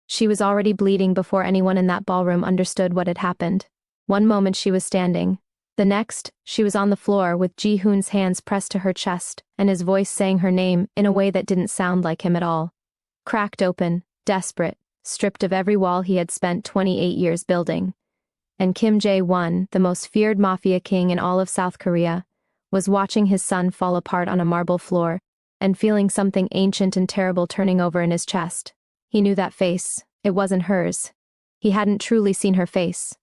She was already bleeding before anyone in that ballroom understood what had happened. One moment she was standing. The next, she was on the floor with Ji-hoon's hands pressed to her chest and his voice saying her name in a way that didn't sound like him at all. Cracked open, desperate, stripped of every wall he had spent 28 years building. And Kim Jae-won, the most feared mafia king in all of South Korea, was watching his son fall apart on a marble floor and feeling something ancient and terrible turning over in his chest. He knew that face. It wasn't hers. He hadn't truly seen her face.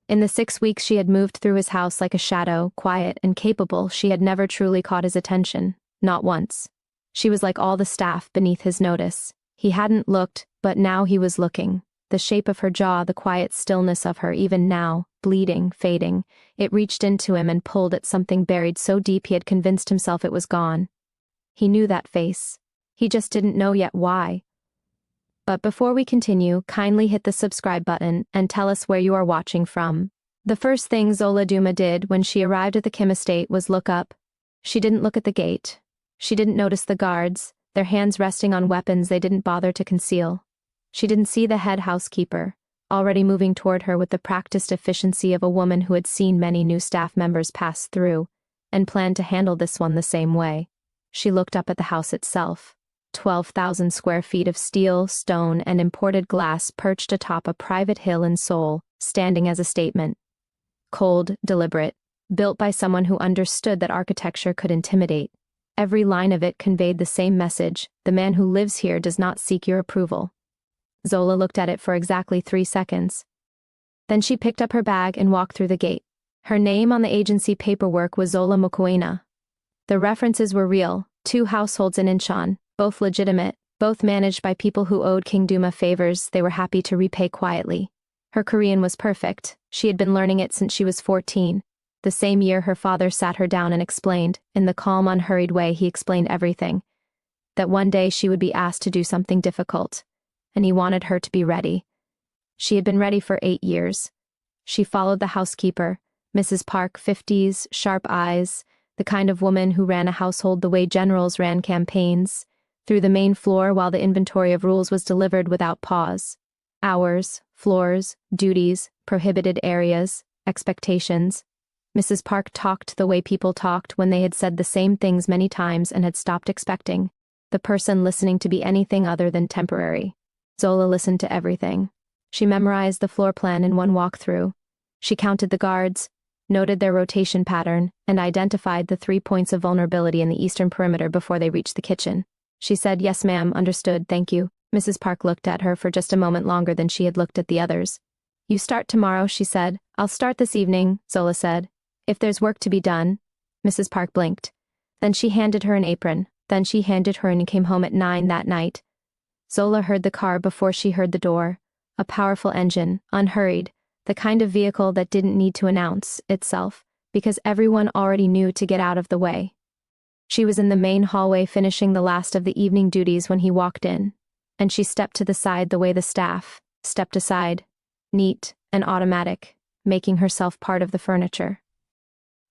In the 6 weeks she had moved through his house like a shadow, quiet and capable, she had never truly caught his attention, not once. She was like all the staff beneath his notice. He hadn't looked, but now he was looking. The shape of her jaw, the quiet stillness of her, even now, bleeding, fading, it reached into him and pulled at something buried so deep he had convinced himself it was gone. He knew that face. He just didn't know yet why. But before we continue, kindly hit the subscribe button and tell us where you are watching from. The first thing Zola Duma did when she arrived at the Kim estate was look up. She didn't look at the gate. She didn't notice the guards, their hands resting on weapons they didn't bother to conceal. She didn't see the head housekeeper, already moving toward her with the practiced efficiency of a woman who had seen many new staff members pass through, and planned to handle this one the same way. She looked up at the house itself. 12,000 square feet of steel, stone, and imported glass perched atop a private hill in Seoul, standing as a statement. Cold, deliberate, built by someone who understood that architecture could intimidate. Every line of it conveyed the same message: the man who lives here does not seek your approval. Zola looked at it for exactly 3 seconds. Then she picked up her bag and walked through the gate. Her name on the agency paperwork was Zola Mokoena. The references were real: 2 households in Incheon, both legitimate, both managed by people who owed King Duma favors they were happy to repay quietly. Her Korean was perfect. She had been learning it since she was 14. The same year her father sat her down and explained, in the calm, unhurried way he explained everything. That one day she would be asked to do something difficult, and he wanted her to be ready. She had been ready for 8 years. She followed the housekeeper, Mrs. Park, 50s, sharp eyes, the kind of woman who ran a household the way generals ran campaigns, through the main floor while the inventory of rules was delivered without pause. Hours, floors, duties, prohibited areas, expectations. Mrs. Park talked the way people talked when they had said the same things many times and had stopped expecting the person listening to be anything other than temporary. Zola listened to everything. She memorized the floor plan in one walkthrough. She counted the guards, noted their rotation pattern, and identified the 3 points of vulnerability in the eastern perimeter before they reached the kitchen. She said, "Yes, ma'am, understood, thank you." Mrs. Park looked at her for just a moment longer than she had looked at the others. "You start tomorrow," she said. "I'll start this evening," Zola said. "If there's work to be done." Mrs. Park blinked. Then she handed her an apron. Then she handed her and came home at 9 that night. Zola heard the car before she heard the door. A powerful engine, unhurried, the kind of vehicle that didn't need to announce itself, because everyone already knew to get out of the way. She was in the main hallway finishing the last of the evening duties when he walked in, and she stepped to the side the way the staff stepped aside, neat and automatic, making herself part of the furniture.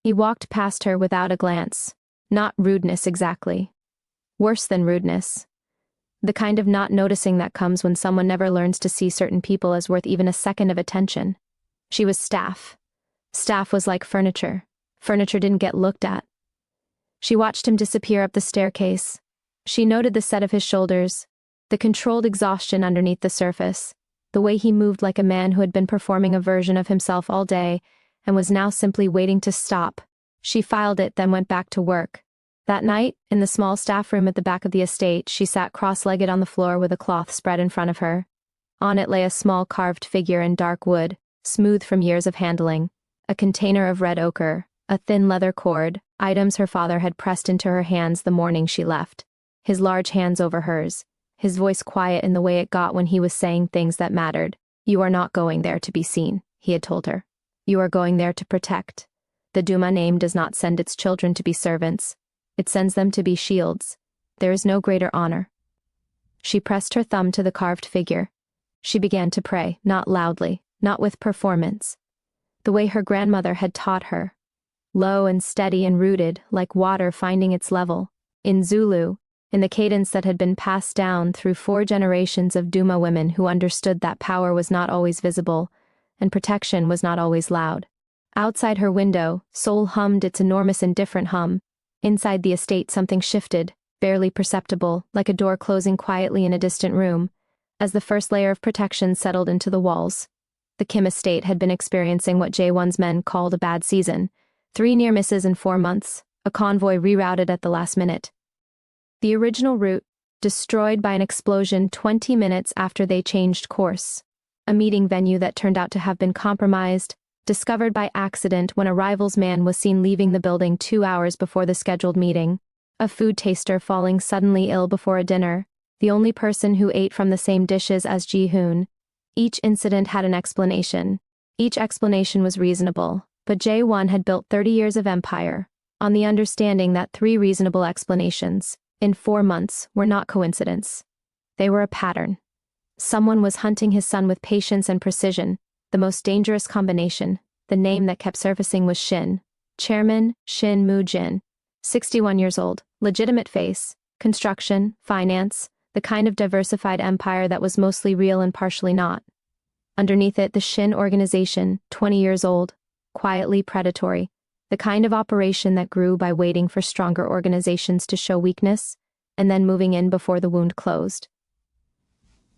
He walked past her without a glance. Not rudeness exactly. Worse than rudeness. The kind of not noticing that comes when someone never learns to see certain people as worth even a second of attention. She was staff. Staff was like furniture. Furniture didn't get looked at. She watched him disappear up the staircase. She noted the set of his shoulders, the controlled exhaustion underneath the surface, the way he moved like a man who had been performing a version of himself all day and was now simply waiting to stop. She filed it, then went back to work. That night, in the small staff room at the back of the estate, she sat cross-legged on the floor with a cloth spread in front of her. On it lay a small carved figure in dark wood, smooth from years of handling, a container of red ochre, a thin leather cord, items her father had pressed into her hands the morning she left. His large hands over hers, his voice quiet in the way it got when he was saying things that mattered. "You are not going there to be seen," he had told her. "You are going there to protect. The Duma name does not send its children to be servants. It sends them to be shields. There is no greater honor." She pressed her thumb to the carved figure. She began to pray, not loudly, not with performance. The way her grandmother had taught her. Low and steady and rooted, like water finding its level. In Zulu, in the cadence that had been passed down through 4 generations of Duma women who understood that power was not always visible, and protection was not always loud. Outside her window, Seoul hummed its enormous indifferent hum. Inside the estate something shifted, barely perceptible, like a door closing quietly in a distant room. As the first layer of protection settled into the walls, the Kim estate had been experiencing what Jae-won's men called a bad season. 3 near misses in 4 months, a convoy rerouted at the last minute. The original route, destroyed by an explosion 20 minutes after they changed course. A meeting venue that turned out to have been compromised, discovered by accident when a rival's man was seen leaving the building 2 hours before the scheduled meeting. A food taster falling suddenly ill before a dinner, the only person who ate from the same dishes as Ji-hoon. Each incident had an explanation. Each explanation was reasonable, but Jae-won had built 30 years of empire on the understanding that 3 reasonable explanations, in 4 months, were not coincidence. They were a pattern. Someone was hunting his son with patience and precision, the most dangerous combination. The name that kept surfacing was Shin. Chairman Shin Moo-jin. 61 years old, legitimate face, construction, finance, the kind of diversified empire that was mostly real and partially not. Underneath it, the Shin organization, 20 years old, quietly predatory, the kind of operation that grew by waiting for stronger organizations to show weakness, and then moving in before the wound closed.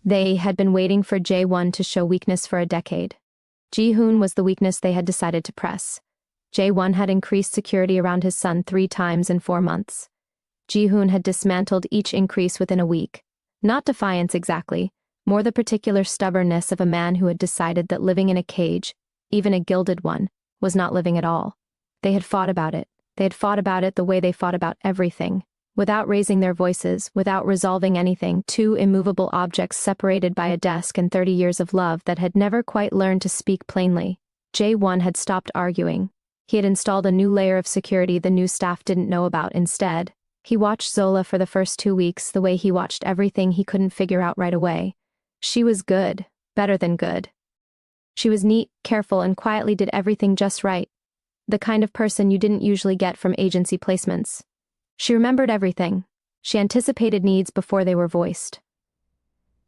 They had been waiting for Jae-won to show weakness for a decade. Ji-hoon was the weakness they had decided to press. Jae-won had increased security around his son 3 times in 4 months. Ji-hoon had dismantled each increase within a week. Not defiance exactly, more the particular stubbornness of a man who had decided that living in a cage, even a gilded one, was not living at all. They had fought about it. They had fought about it the way they fought about everything. Without raising their voices, without resolving anything, 2 immovable objects separated by a desk and 30 years of love that had never quite learned to speak plainly. Jae-won had stopped arguing. He had installed a new layer of security the new staff didn't know about instead. He watched Zola for the first 2 weeks the way he watched everything he couldn't figure out right away. She was good, better than good. She was neat, careful, and quietly did everything just right. The kind of person you didn't usually get from agency placements. She remembered everything. She anticipated needs before they were voiced.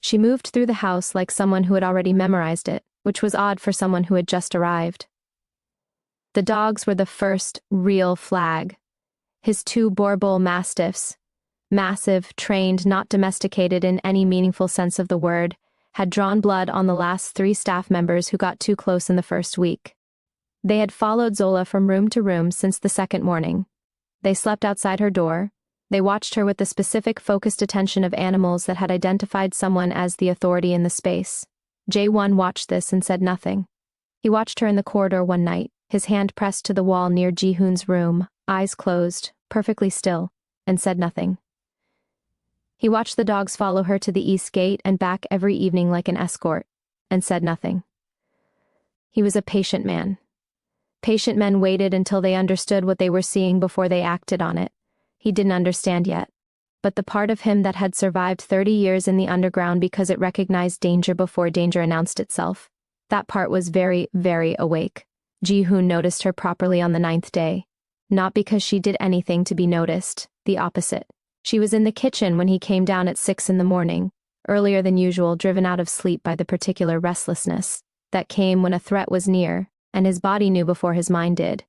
She moved through the house like someone who had already memorized it, which was odd for someone who had just arrived. The dogs were the first real flag. His 2 Boer mastiffs, massive, trained, not domesticated in any meaningful sense of the word, had drawn blood on the last 3 staff members who got too close in the first week. They had followed Zola from room to room since the second morning. They slept outside her door. They watched her with the specific focused attention of animals that had identified someone as the authority in the space. Jae-won watched this and said nothing. He watched her in the corridor one night, his hand pressed to the wall near Ji-hoon's room, eyes closed, perfectly still, and said nothing. He watched the dogs follow her to the east gate and back every evening like an escort, and said nothing. He was a patient man. Patient men waited until they understood what they were seeing before they acted on it. He didn't understand yet. But the part of him that had survived 30 years in the underground because it recognized danger before danger announced itself, that part was very, very awake. Ji-hoon noticed her properly on the 9th day. Not because she did anything to be noticed, the opposite. She was in the kitchen when he came down at 6 in the morning, earlier than usual, driven out of sleep by the particular restlessness that came when a threat was near, and his body knew before his mind did.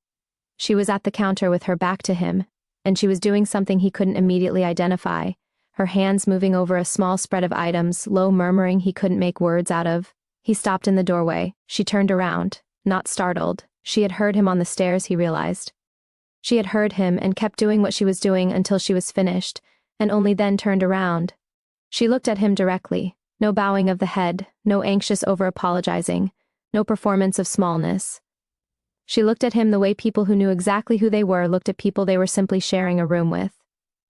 She was at the counter with her back to him, and she was doing something he couldn't immediately identify, her hands moving over a small spread of items, low murmuring he couldn't make words out of. He stopped in the doorway. She turned around, not startled. She had heard him on the stairs, he realized. She had heard him and kept doing what she was doing until she was finished, and only then turned around. She looked at him directly, no bowing of the head, no anxious over-apologizing, no performance of smallness. She looked at him the way people who knew exactly who they were looked at people they were simply sharing a room with.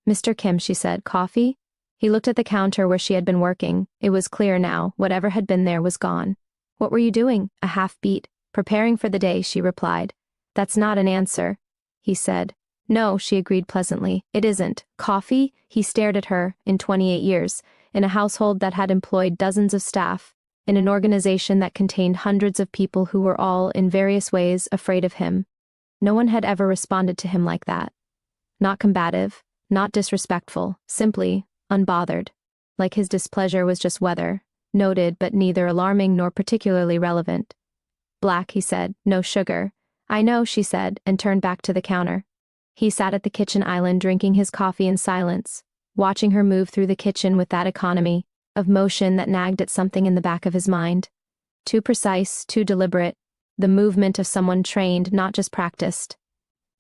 "Mr. Kim," she said, "coffee?" He looked at the counter where she had been working. It was clear now, whatever had been there was gone. "What were you doing?" A half beat. "Preparing for the day," she replied. "That's not an answer," he said. "No," she agreed pleasantly, "it isn't. Coffee?" He stared at her. In 28 years, in a household that had employed dozens of staff, in an organization that contained hundreds of people who were all, in various ways, afraid of him. No one had ever responded to him like that. Not combative, not disrespectful, simply unbothered. Like his displeasure was just weather, noted but neither alarming nor particularly relevant. "Black," he said, "no sugar." "I know," she said, and turned back to the counter. He sat at the kitchen island drinking his coffee in silence, watching her move through the kitchen with that economy of motion that nagged at something in the back of his mind. Too precise, too deliberate, the movement of someone trained, not just practiced.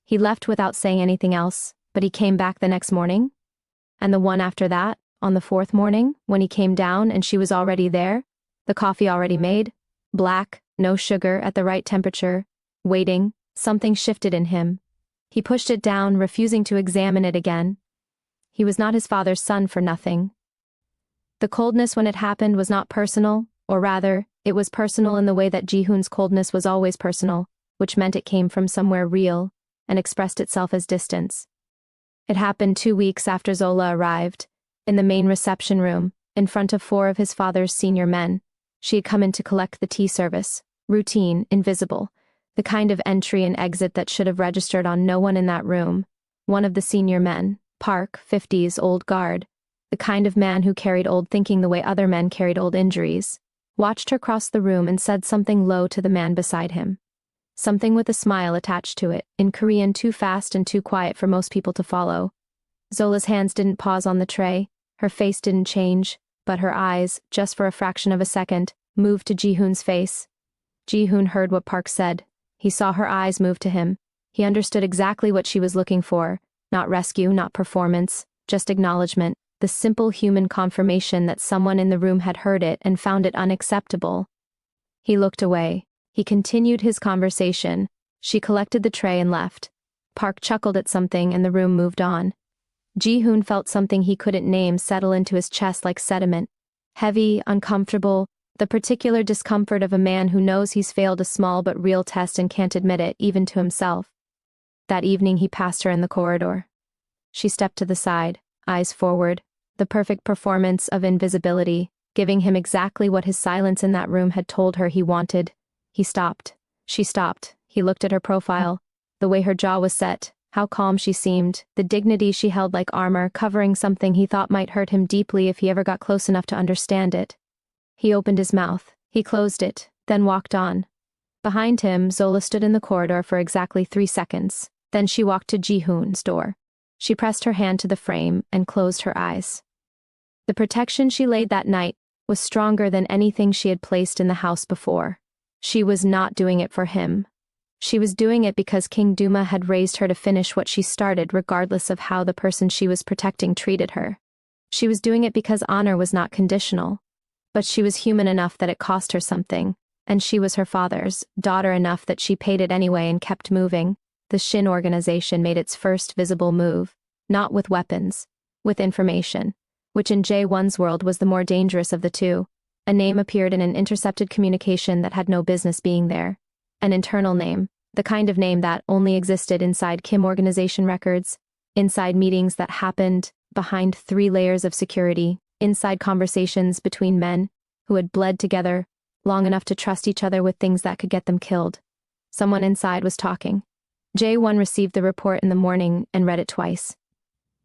He left without saying anything else, but he came back the next morning. And the one after that, on the fourth morning, when he came down and she was already there, the coffee already made, black, no sugar, at the right temperature, waiting, something shifted in him. He pushed it down, refusing to examine it again. He was not his father's son for nothing. The coldness when it happened was not personal, or rather, it was personal in the way that Ji-hoon's coldness was always personal, which meant it came from somewhere real, and expressed itself as distance. It happened 2 weeks after Zola arrived, in the main reception room, in front of 4 of his father's senior men. She had come in to collect the tea service, routine, invisible, the kind of entry and exit that should have registered on no one in that room. One of the senior men, Park, 50s, old guard, the kind of man who carried old thinking the way other men carried old injuries, watched her cross the room and said something low to the man beside him. Something with a smile attached to it, in Korean too fast and too quiet for most people to follow. Zola's hands didn't pause on the tray, her face didn't change, but her eyes, just for a fraction of a second, moved to Ji-hoon's face. Ji-hoon heard what Park said. He saw her eyes move to him. He understood exactly what she was looking for, not rescue, not performance, just acknowledgement, the simple human confirmation that someone in the room had heard it and found it unacceptable. He looked away. He continued his conversation. She collected the tray and left. Park chuckled at something and the room moved on. Ji-hoon felt something he couldn't name settle into his chest like sediment. Heavy, uncomfortable, the particular discomfort of a man who knows he's failed a small but real test and can't admit it, even to himself. That evening he passed her in the corridor. She stepped to the side, eyes forward, the perfect performance of invisibility, giving him exactly what his silence in that room had told her he wanted. He stopped. She stopped. He looked at her profile, the way her jaw was set, how calm she seemed, the dignity she held like armor, covering something he thought might hurt him deeply if he ever got close enough to understand it. He opened his mouth. He closed it, then walked on. Behind him, Zola stood in the corridor for exactly 3 seconds. Then she walked to Ji-hoon's door. She pressed her hand to the frame and closed her eyes. The protection she laid that night was stronger than anything she had placed in the house before. She was not doing it for him. She was doing it because King Duma had raised her to finish what she started regardless of how the person she was protecting treated her. She was doing it because honor was not conditional. But she was human enough that it cost her something, and she was her father's daughter enough that she paid it anyway and kept moving. The Shin organization made its first visible move, not with weapons, with information, which in J1's world was the more dangerous of the two. A name appeared in an intercepted communication that had no business being there. An internal name, the kind of name that only existed inside Kim organization records, inside meetings that happened behind 3 layers of security, inside conversations between men who had bled together long enough to trust each other with things that could get them killed. Someone inside was talking. J1 received the report in the morning and read it twice.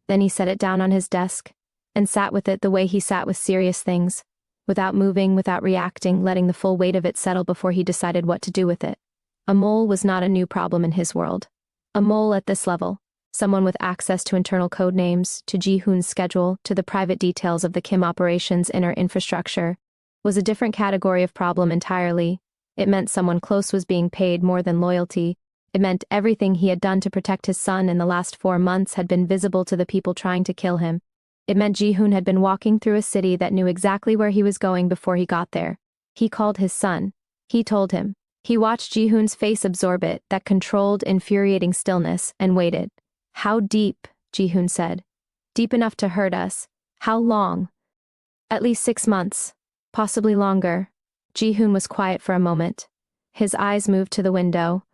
Then he set it down on his desk and sat with it the way he sat with serious things, without moving, without reacting, letting the full weight of it settle before he decided what to do with it. A mole was not a new problem in his world. A mole at this level, someone with access to internal code names, to Ji-hoon's schedule, to the private details of the Kim operations' inner infrastructure, was a different category of problem entirely. It meant someone close was being paid more than loyalty. It meant everything he had done to protect his son in the last 4 months had been visible to the people trying to kill him. It meant Ji-hoon had been walking through a city that knew exactly where he was going before he got there. He called his son. He told him. He watched Ji-hoon's face absorb it, that controlled, infuriating stillness, and waited. "How deep?" Ji-hoon said. "Deep enough to hurt us. How long?" "At least 6 months. Possibly longer." Ji-hoon was quiet for a moment. His eyes moved to the window.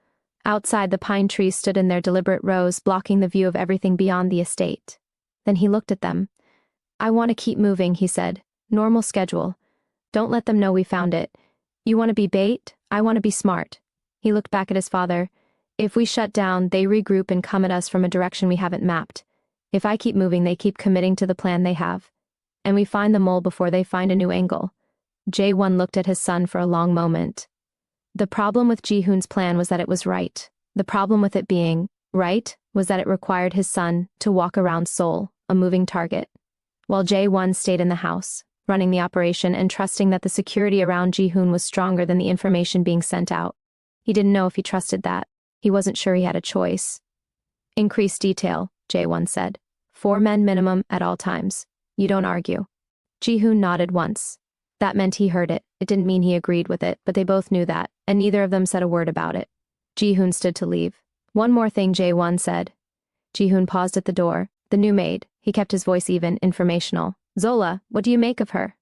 Outside, the pine trees stood in their deliberate rows, blocking the view of everything beyond the estate. Then he looked at them. "I want to keep moving," he said. "Normal schedule. Don't let them know we found it. You want to be bait? I want to be smart." He looked back at his father. "If we shut down, they regroup and come at us from a direction we haven't mapped. If I keep moving, they keep committing to the plan they have. And we find the mole before they find a new angle. Jae-won looked at his son for a long moment. The problem with Ji-hoon's plan was that it was right. The problem with it being right was that it required his son to walk around Seoul, a moving target, while Jae-won stayed in the house, running the operation and trusting that the security around Ji-hoon was stronger than the information being sent out. He didn't know if he trusted that. He wasn't sure he had a choice. Increased detail, Jae-won said. 4 men minimum at all times. You don't argue. Ji-hoon nodded once. That meant he heard it. It didn't mean he agreed with it, but they both knew that, and neither of them said a word about it. Ji-hoon stood to leave. One more thing, Jae-won said. Ji-hoon paused at the door. The new maid. He kept his voice even, informational. Zola, what do you make of her?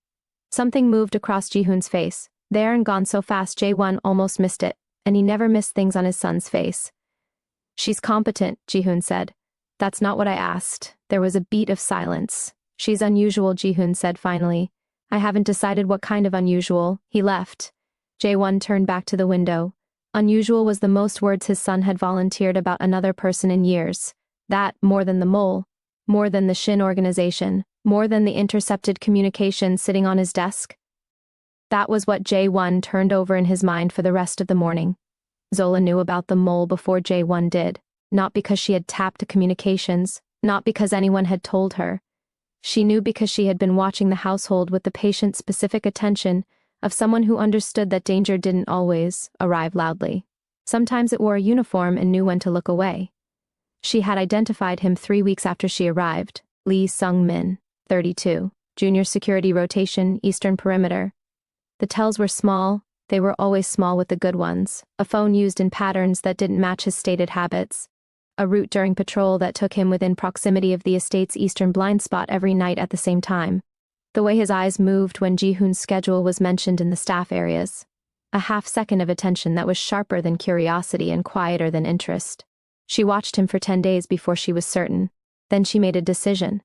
Something moved across Ji-hoon's face. There and gone so fast Jae-won almost missed it, and he never missed things on his son's face. She's competent, Ji-hoon said. That's not what I asked. There was a beat of silence. She's unusual, Ji-hoon said finally. I haven't decided what kind of unusual. He left. Jae-won turned back to the window. Unusual was the most words his son had volunteered about another person in years. That, more than the mole, more than the Shin organization, more than the intercepted communication sitting on his desk. That was what Jae-won turned over in his mind for the rest of the morning. Zola knew about the mole before Jae-won did, not because she had tapped the communications, not because anyone had told her. She knew because she had been watching the household with the patient specific attention of someone who understood that danger didn't always arrive loudly. Sometimes it wore a uniform and knew when to look away. She had identified him 3 weeks after she arrived. Lee Sung-min, 32, junior security rotation, eastern perimeter. The tells were small. They were always small with the good ones. A phone used in patterns that didn't match his stated habits. A route during patrol that took him within proximity of the estate's eastern blind spot every night at the same time. The way his eyes moved when Ji-hoon's schedule was mentioned in the staff areas. A half-second of attention that was sharper than curiosity and quieter than interest. She watched him for 10 days before she was certain. Then she made a decision.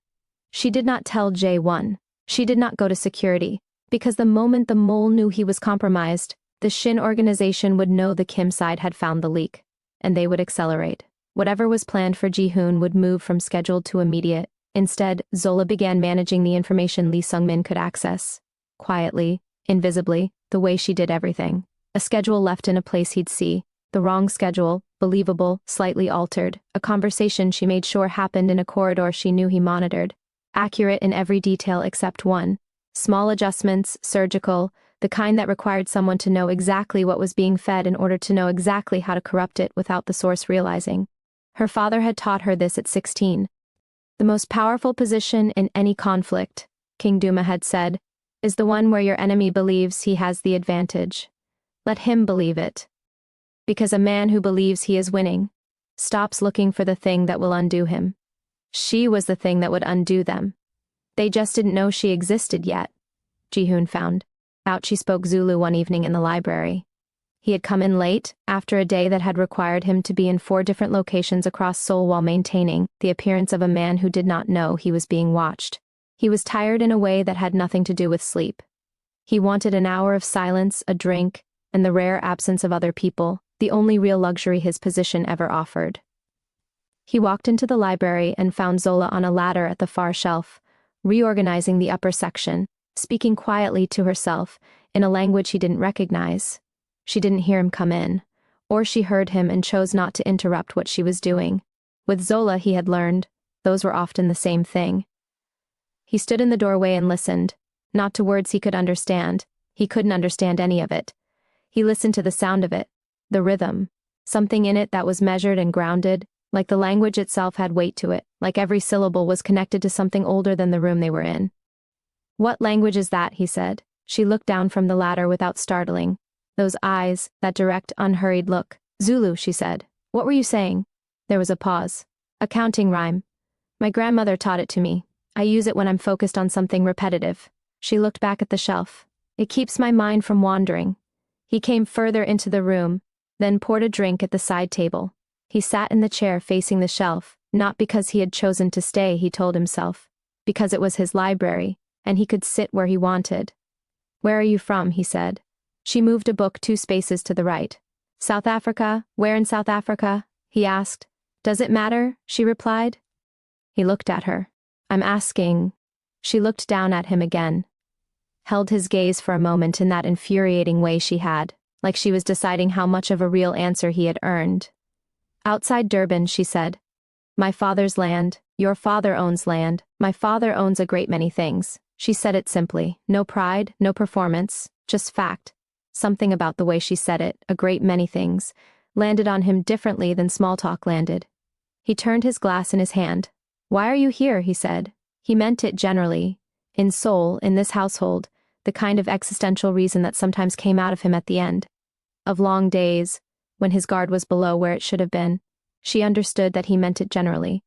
She did not tell Jae-won. She did not go to security, because the moment the mole knew he was compromised, the Shin organization would know the Kim side had found the leak, and they would accelerate. Whatever was planned for Ji-hoon would move from scheduled to immediate. Instead, Zola began managing the information Lee Sung-min could access. Quietly, invisibly, the way she did everything. A schedule left in a place he'd see. The wrong schedule, believable, slightly altered. A conversation she made sure happened in a corridor she knew he monitored. Accurate in every detail except one. Small adjustments, surgical, the kind that required someone to know exactly what was being fed in order to know exactly how to corrupt it without the source realizing. Her father had taught her this at 16. The most powerful position in any conflict, King Duma had said, is the one where your enemy believes he has the advantage. Let him believe it. Because a man who believes he is winning stops looking for the thing that will undo him. She was the thing that would undo them. They just didn't know she existed yet, Ji-hoon found out. She spoke Zulu one evening in the library. He had come in late, after a day that had required him to be in 4 different locations across Seoul while maintaining the appearance of a man who did not know he was being watched. He was tired in a way that had nothing to do with sleep. He wanted an hour of silence, a drink, and the rare absence of other people, the only real luxury his position ever offered. He walked into the library and found Zola on a ladder at the far shelf, reorganizing the upper section, speaking quietly to herself, in a language he didn't recognize. She didn't hear him come in, or she heard him and chose not to interrupt what she was doing. With Zola, he had learned, those were often the same thing. He stood in the doorway and listened, not to words he could understand. He couldn't understand any of it. He listened to the sound of it, the rhythm, something in it that was measured and grounded, like the language itself had weight to it, like every syllable was connected to something older than the room they were in. What language is that? He said. She looked down from the ladder without startling. Those eyes, that direct, unhurried look. Zulu, she said. What were you saying? There was a pause. A counting rhyme. My grandmother taught it to me. I use it when I'm focused on something repetitive. She looked back at the shelf. It keeps my mind from wandering. He came further into the room, then poured a drink at the side table. He sat in the chair facing the shelf, not because he had chosen to stay, he told himself, because it was his library, and he could sit where he wanted. Where are you from? He said. She moved a book 2 spaces to the right. South Africa? Where in South Africa? He asked. Does it matter? She replied. He looked at her. I'm asking. She looked down at him again. Held his gaze for a moment in that infuriating way she had, like she was deciding how much of a real answer he had earned. Outside Durban, she said. My father's land, your father owns land, my father owns a great many things. She said it simply, no pride, no performance, just fact. Something about the way she said it, a great many things, landed on him differently than small talk landed. He turned his glass in his hand. Why are you here, he said. He meant it generally. In soul, in this household, the kind of existential reason that sometimes came out of him at the end. Of long days, when his guard was below where it should have been. She understood that he meant it generally.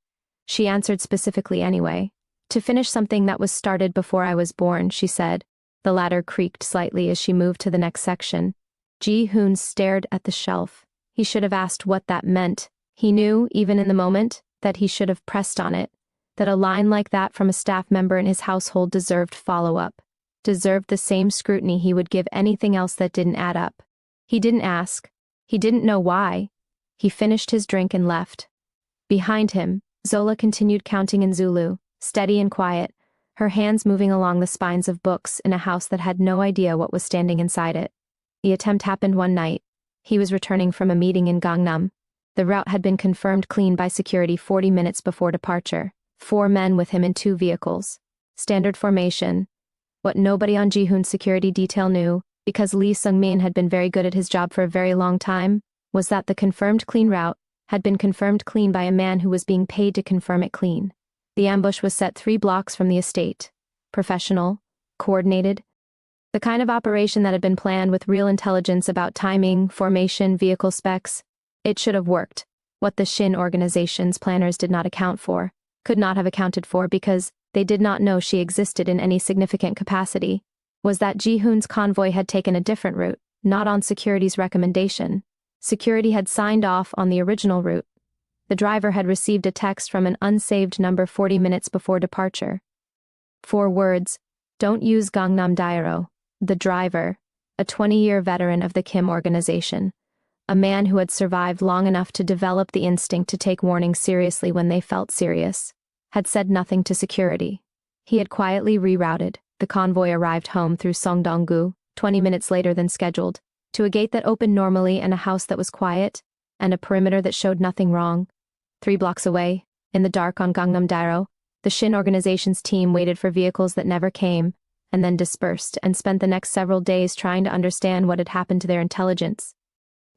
She answered specifically anyway. To finish something that was started before I was born, she said. The ladder creaked slightly as she moved to the next section. Ji-hoon stared at the shelf. He should have asked what that meant. He knew, even in the moment, that he should have pressed on it. That a line like that from a staff member in his household deserved follow-up. Deserved the same scrutiny he would give anything else that didn't add up. He didn't ask. He didn't know why. He finished his drink and left. Behind him, Zola continued counting in Zulu, steady and quiet, her hands moving along the spines of books in a house that had no idea what was standing inside it. The attempt happened one night. He was returning from a meeting in Gangnam. The route had been confirmed clean by security 40 minutes before departure. 4 men with him in 2 vehicles. Standard formation. What nobody on Ji-hoon's security detail knew, because Lee Sung-min had been very good at his job for a very long time, was that the confirmed clean route had been confirmed clean by a man who was being paid to confirm it clean. The ambush was set 3 blocks from the estate. Professional, coordinated. The kind of operation that had been planned with real intelligence about timing, formation, vehicle specs. It should have worked. What the Shin organization's planners did not account for, could not have accounted for because they did not know she existed in any significant capacity, was that Ji-hoon's convoy had taken a different route, not on security's recommendation. Security had signed off on the original route. The driver had received a text from an unsaved number 40 minutes before departure. 4 words, don't use Gangnam Dairo. The driver, a 20-year veteran of the Kim organization, a man who had survived long enough to develop the instinct to take warnings seriously when they felt serious, had said nothing to security. He had quietly rerouted. The convoy arrived home through Songdong-gu, 20 minutes later than scheduled, to a gate that opened normally and a house that was quiet, and a perimeter that showed nothing wrong. 3 blocks away, in the dark on Gangnam Dairo, the Shin organization's team waited for vehicles that never came, and then dispersed and spent the next several days trying to understand what had happened to their intelligence.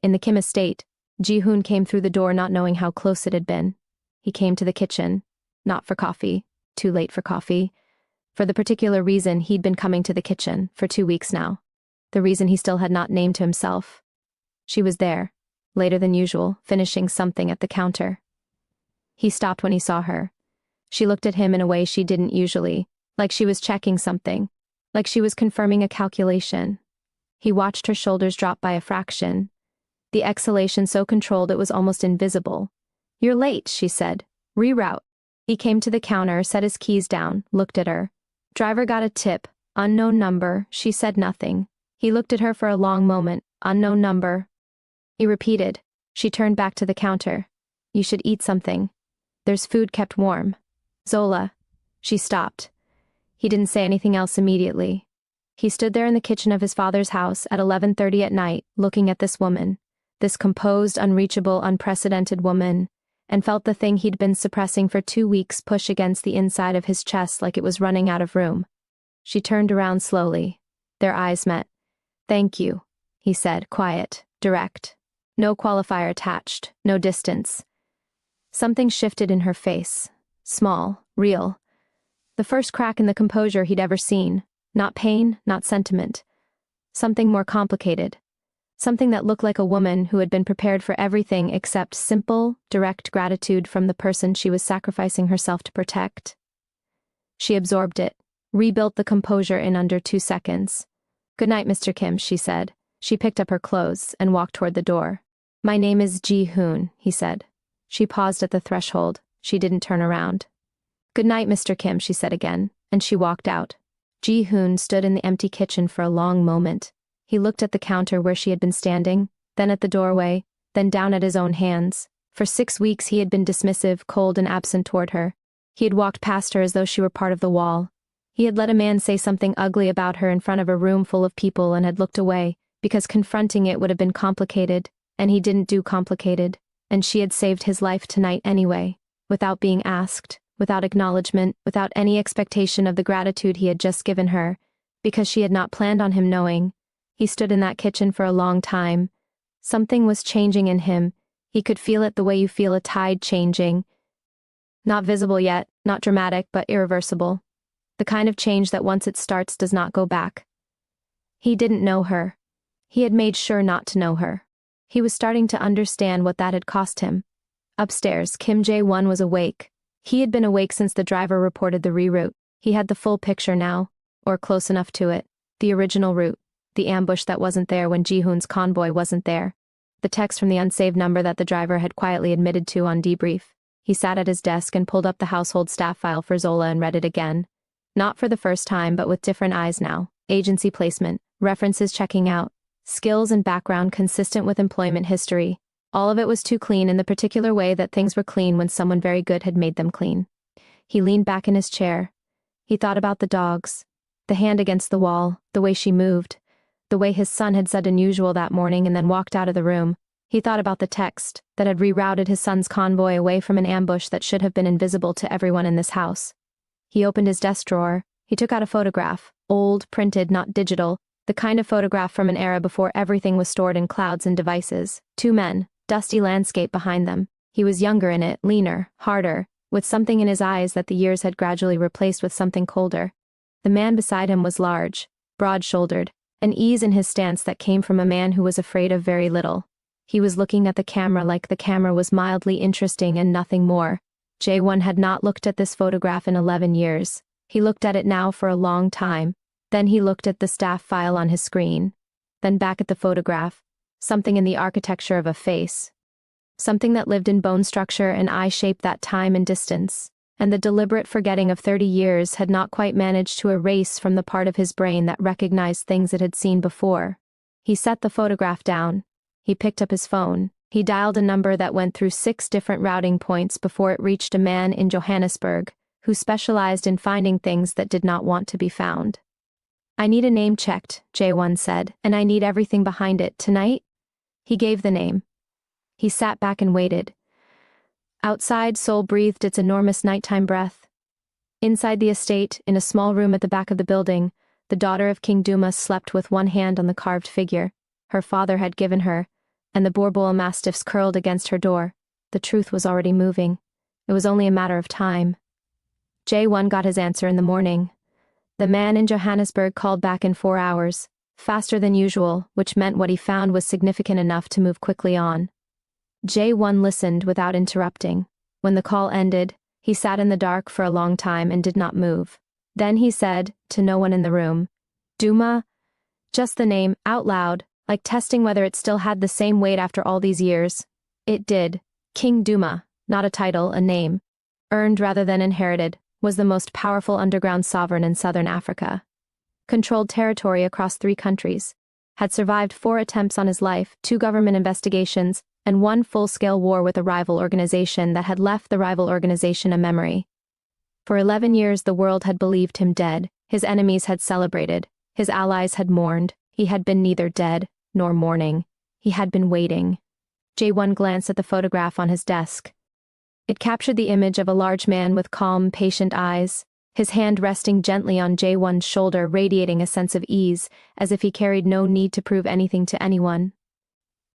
In the Kim estate, Ji-hoon came through the door not knowing how close it had been. He came to the kitchen, not for coffee, too late for coffee, for the particular reason he'd been coming to the kitchen for 2 weeks now. The reason he still had not named to himself. She was there, later than usual, finishing something at the counter. He stopped when he saw her. She looked at him in a way she didn't usually, like she was checking something, like she was confirming a calculation. He watched her shoulders drop by a fraction. The exhalation so controlled it was almost invisible. You're late, she said. Reroute. He came to the counter, set his keys down, looked at her. Driver got a tip. Unknown number. She said nothing. He looked at her for a long moment. Unknown number. He repeated. She turned back to the counter. You should eat something. There's food kept warm. Zola. She stopped. He didn't say anything else immediately. He stood there in the kitchen of his father's house at 11:30 at night, looking at this woman, this composed, unreachable, unprecedented woman, and felt the thing he'd been suppressing for 2 weeks push against the inside of his chest like it was running out of room. She turned around slowly. Their eyes met. Thank you, he said, quiet, direct. No qualifier attached, no distance. Something shifted in her face. Small, real. The first crack in the composure he'd ever seen. Not pain, not sentiment. Something more complicated. Something that looked like a woman who had been prepared for everything except simple, direct gratitude from the person she was sacrificing herself to protect. She absorbed it, rebuilt the composure in under 2 seconds. Good night, Mr. Kim, she said. She picked up her clothes and walked toward the door. My name is Ji-hoon, he said. She paused at the threshold. She didn't turn around. Good night, Mr. Kim, she said again, and she walked out. Ji-hoon stood in the empty kitchen for a long moment. He looked at the counter where she had been standing, then at the doorway, then down at his own hands. For 6 weeks he had been dismissive, cold and absent toward her. He had walked past her as though she were part of the wall. He had let a man say something ugly about her in front of a room full of people and had looked away, because confronting it would have been complicated, and he didn't do complicated, and she had saved his life tonight anyway, without being asked, without acknowledgement, without any expectation of the gratitude he had just given her, because she had not planned on him knowing. He stood in that kitchen for a long time. Something was changing in him. He could feel it the way you feel a tide changing. Not visible yet, not dramatic, but irreversible. The kind of change that once it starts does not go back. He didn't know her. He had made sure not to know her. He was starting to understand what that had cost him. Upstairs, Kim Jae-won was awake. He had been awake since the driver reported the reroute. He had the full picture now, or close enough to it. The original route. The ambush that wasn't there when Ji-hoon's convoy wasn't there. The text from the unsaved number that the driver had quietly admitted to on debrief. He sat at his desk and pulled up the household staff file for Zola and read it again. Not for the first time, but with different eyes now. Agency placement, references checking out, skills and background consistent with employment history. All of it was too clean in the particular way that things were clean when someone very good had made them clean. He leaned back in his chair. He thought about the dogs. The hand against the wall, the way she moved. The way his son had said unusual that morning and then walked out of the room. He thought about the text that had rerouted his son's convoy away from an ambush that should have been invisible to everyone in this house. He opened his desk drawer. He took out a photograph, old, printed, not digital, the kind of photograph from an era before everything was stored in clouds and devices. 2 men, dusty landscape behind them. He was younger in it, leaner, harder, with something in his eyes that the years had gradually replaced with something colder. The man beside him was large, broad-shouldered, an ease in his stance that came from a man who was afraid of very little. He was looking at the camera like the camera was mildly interesting and nothing more. Jae-won had not looked at this photograph in 11 years. He looked at it now for a long time. Then he looked at the staff file on his screen. Then back at the photograph. Something in the architecture of a face. Something that lived in bone structure and eye shape that time and distance. And the deliberate forgetting of 30 years had not quite managed to erase from the part of his brain that recognized things it had seen before. He set the photograph down. He picked up his phone. He dialed a number that went through 6 different routing points before it reached a man in Johannesburg, who specialized in finding things that did not want to be found. "I need a name checked," Jae-won said, "and I need everything behind it, tonight?" He gave the name. He sat back and waited. Outside, Seoul breathed its enormous nighttime breath. Inside the estate, in a small room at the back of the building, the daughter of King Duma slept with one hand on the carved figure her father had given her, and the Boerboel mastiffs curled against her door. The truth was already moving. It was only a matter of time. Jae-won got his answer in the morning. The man in Johannesburg called back in 4 hours, faster than usual, which meant what he found was significant enough to move quickly on. Jae-won listened without interrupting. When the call ended, he sat in the dark for a long time and did not move. Then he said, to no one in the room, "Duma?" Just the name, out loud, like testing whether it still had the same weight after all these years. It did. King Duma, not a title, a name. Earned rather than inherited, was the most powerful underground sovereign in southern Africa. Controlled territory across 3 countries. Had survived 4 attempts on his life, 2 government investigations, and 1 full-scale war with a rival organization that had left the rival organization a memory. For 11 years the world had believed him dead, his enemies had celebrated, his allies had mourned. He had been neither dead nor mourning. He had been waiting. Jae-won glanced at the photograph on his desk. It captured the image of a large man with calm, patient eyes, his hand resting gently on Jae-won's shoulder, radiating a sense of ease, as if he carried no need to prove anything to anyone.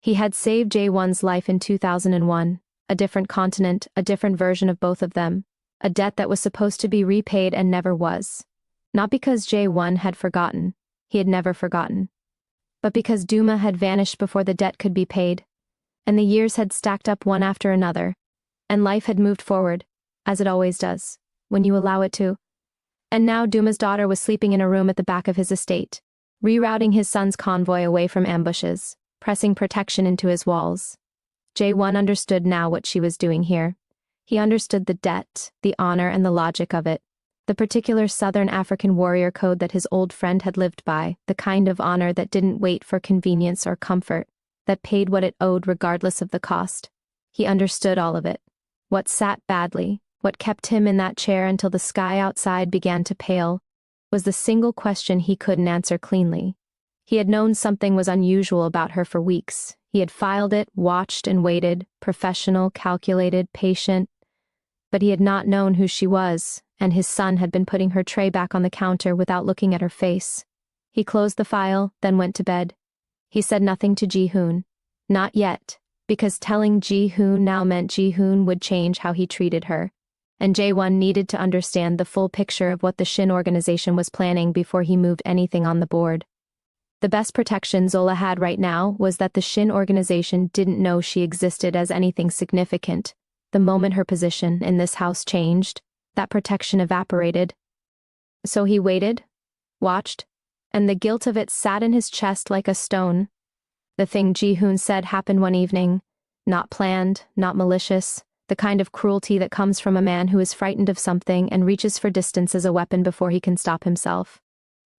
He had saved Jae-won's life in 2001, a different continent, a different version of both of them, a debt that was supposed to be repaid and never was. Not because Jae-won had forgotten, he had never forgotten, but because Duma had vanished before the debt could be paid, and the years had stacked up one after another, and life had moved forward, as it always does, when you allow it to. And now Duma's daughter was sleeping in a room at the back of his estate, rerouting his son's convoy away from ambushes, pressing protection into his walls. Jae-won understood now what she was doing here. He understood the debt, the honor, and the logic of it. The particular Southern African warrior code that his old friend had lived by, the kind of honor that didn't wait for convenience or comfort, that paid what it owed regardless of the cost. He understood all of it. What sat badly, What kept him in that chair until the sky outside began to pale was the single question he couldn't answer cleanly. He had known something was unusual about her for weeks. He had filed it, watched and waited, professional, calculated, patient. But he had not known who she was, and his son had been putting her tray back on the counter without looking at her face. He closed the file, then went to bed. He said nothing to Ji-hoon. Not yet, because telling Ji-hoon now meant Ji-hoon would change how he treated her. And Jae-won needed to understand the full picture of what the Shin organization was planning before he moved anything on the board. The best protection Zola had right now was that the Shin organization didn't know she existed as anything significant. The moment her position in this house changed, that protection evaporated. So he waited, watched, and the guilt of it sat in his chest like a stone. The thing Ji-hoon said happened one evening. Not planned, not malicious, the kind of cruelty that comes from a man who is frightened of something and reaches for distance as a weapon before he can stop himself.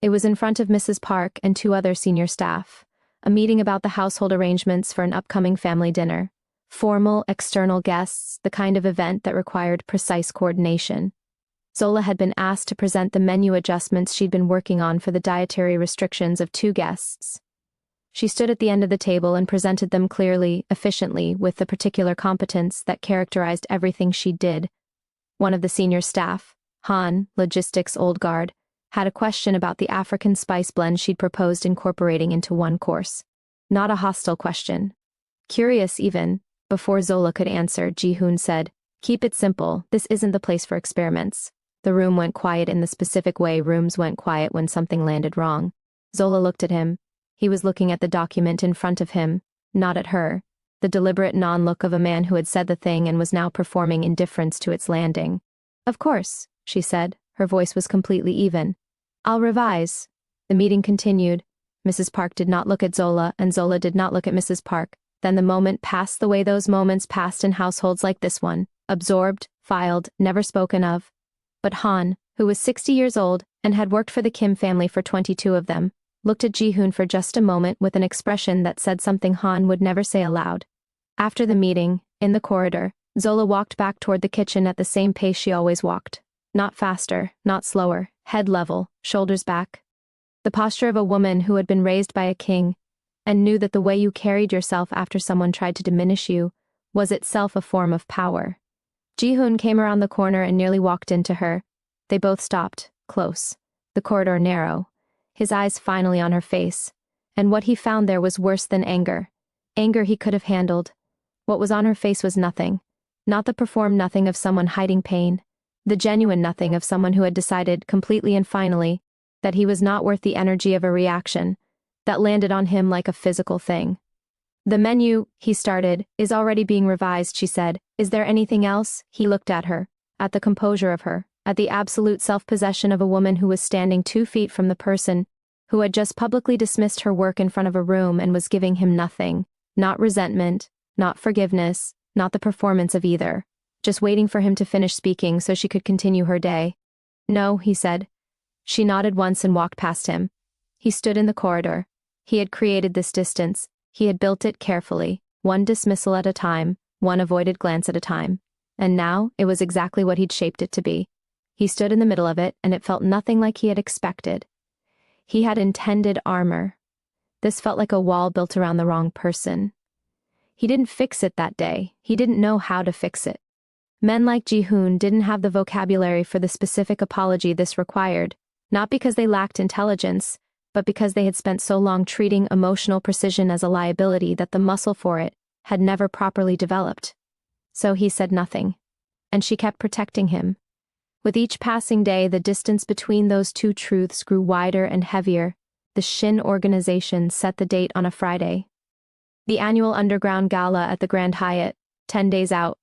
It was in front of Mrs. Park and 2 other senior staff, a meeting about the household arrangements for an upcoming family dinner. Formal, external guests, the kind of event that required precise coordination. Zola had been asked to present the menu adjustments she'd been working on for the dietary restrictions of 2 guests. She stood at the end of the table and presented them clearly, efficiently, with the particular competence that characterized everything she did. One of the senior staff, Han, logistics old guard, had a question about the African spice blend she'd proposed incorporating into one course. Not a hostile question. Curious even. Before Zola could answer, Ji-hoon said, "Keep it simple, this isn't the place for experiments." The room went quiet in the specific way rooms went quiet when something landed wrong. Zola looked at him. He was looking at the document in front of him, not at her, the deliberate non-look of a man who had said the thing and was now performing indifference to its landing. "Of course," she said, her voice was completely even. "I'll revise." The meeting continued. Mrs. Park did not look at Zola, and Zola did not look at Mrs. Park. Then the moment passed the way those moments passed in households like this one, absorbed, filed, never spoken of. But Han, who was 60 years old and had worked for the Kim family for 22 of them, looked at Ji-hoon for just a moment with an expression that said something Han would never say aloud. After the meeting, in the corridor, Zola walked back toward the kitchen at the same pace she always walked. Not faster, not slower, head level, shoulders back. The posture of a woman who had been raised by a king, and knew that the way you carried yourself after someone tried to diminish you was itself a form of power. Ji-hoon came around the corner and nearly walked into her. They both stopped, close. The corridor narrow. His eyes finally on her face. And what he found there was worse than anger. Anger he could have handled. What was on her face was nothing. Not the performed nothing of someone hiding pain. The genuine nothing of someone who had decided, completely and finally, that he was not worth the energy of a reaction that landed on him like a physical thing. "The menu," he started, "is already being revised," she said. "Is there anything else?" He looked at her, at the composure of her, at the absolute self-possession of a woman who was standing 2 feet from the person who had just publicly dismissed her work in front of a room and was giving him nothing, not resentment, not forgiveness, not the performance of either, just waiting for him to finish speaking so she could continue her day. "No," he said. She nodded once and walked past him. He stood in the corridor. He had created this distance. He had built it carefully, one dismissal at a time, one avoided glance at a time. And now, it was exactly what he'd shaped it to be. He stood in the middle of it, and it felt nothing like he had expected. He had intended armor. This felt like a wall built around the wrong person. He didn't fix it that day. He didn't know how to fix it. Men like Ji-hoon didn't have the vocabulary for the specific apology this required, not because they lacked intelligence, but because they had spent so long treating emotional precision as a liability that the muscle for it had never properly developed. So he said nothing. And she kept protecting him. With each passing day, the distance between those 2 truths grew wider and heavier. The Shin organization set the date on a Friday. The annual underground gala at the Grand Hyatt, 10 days out.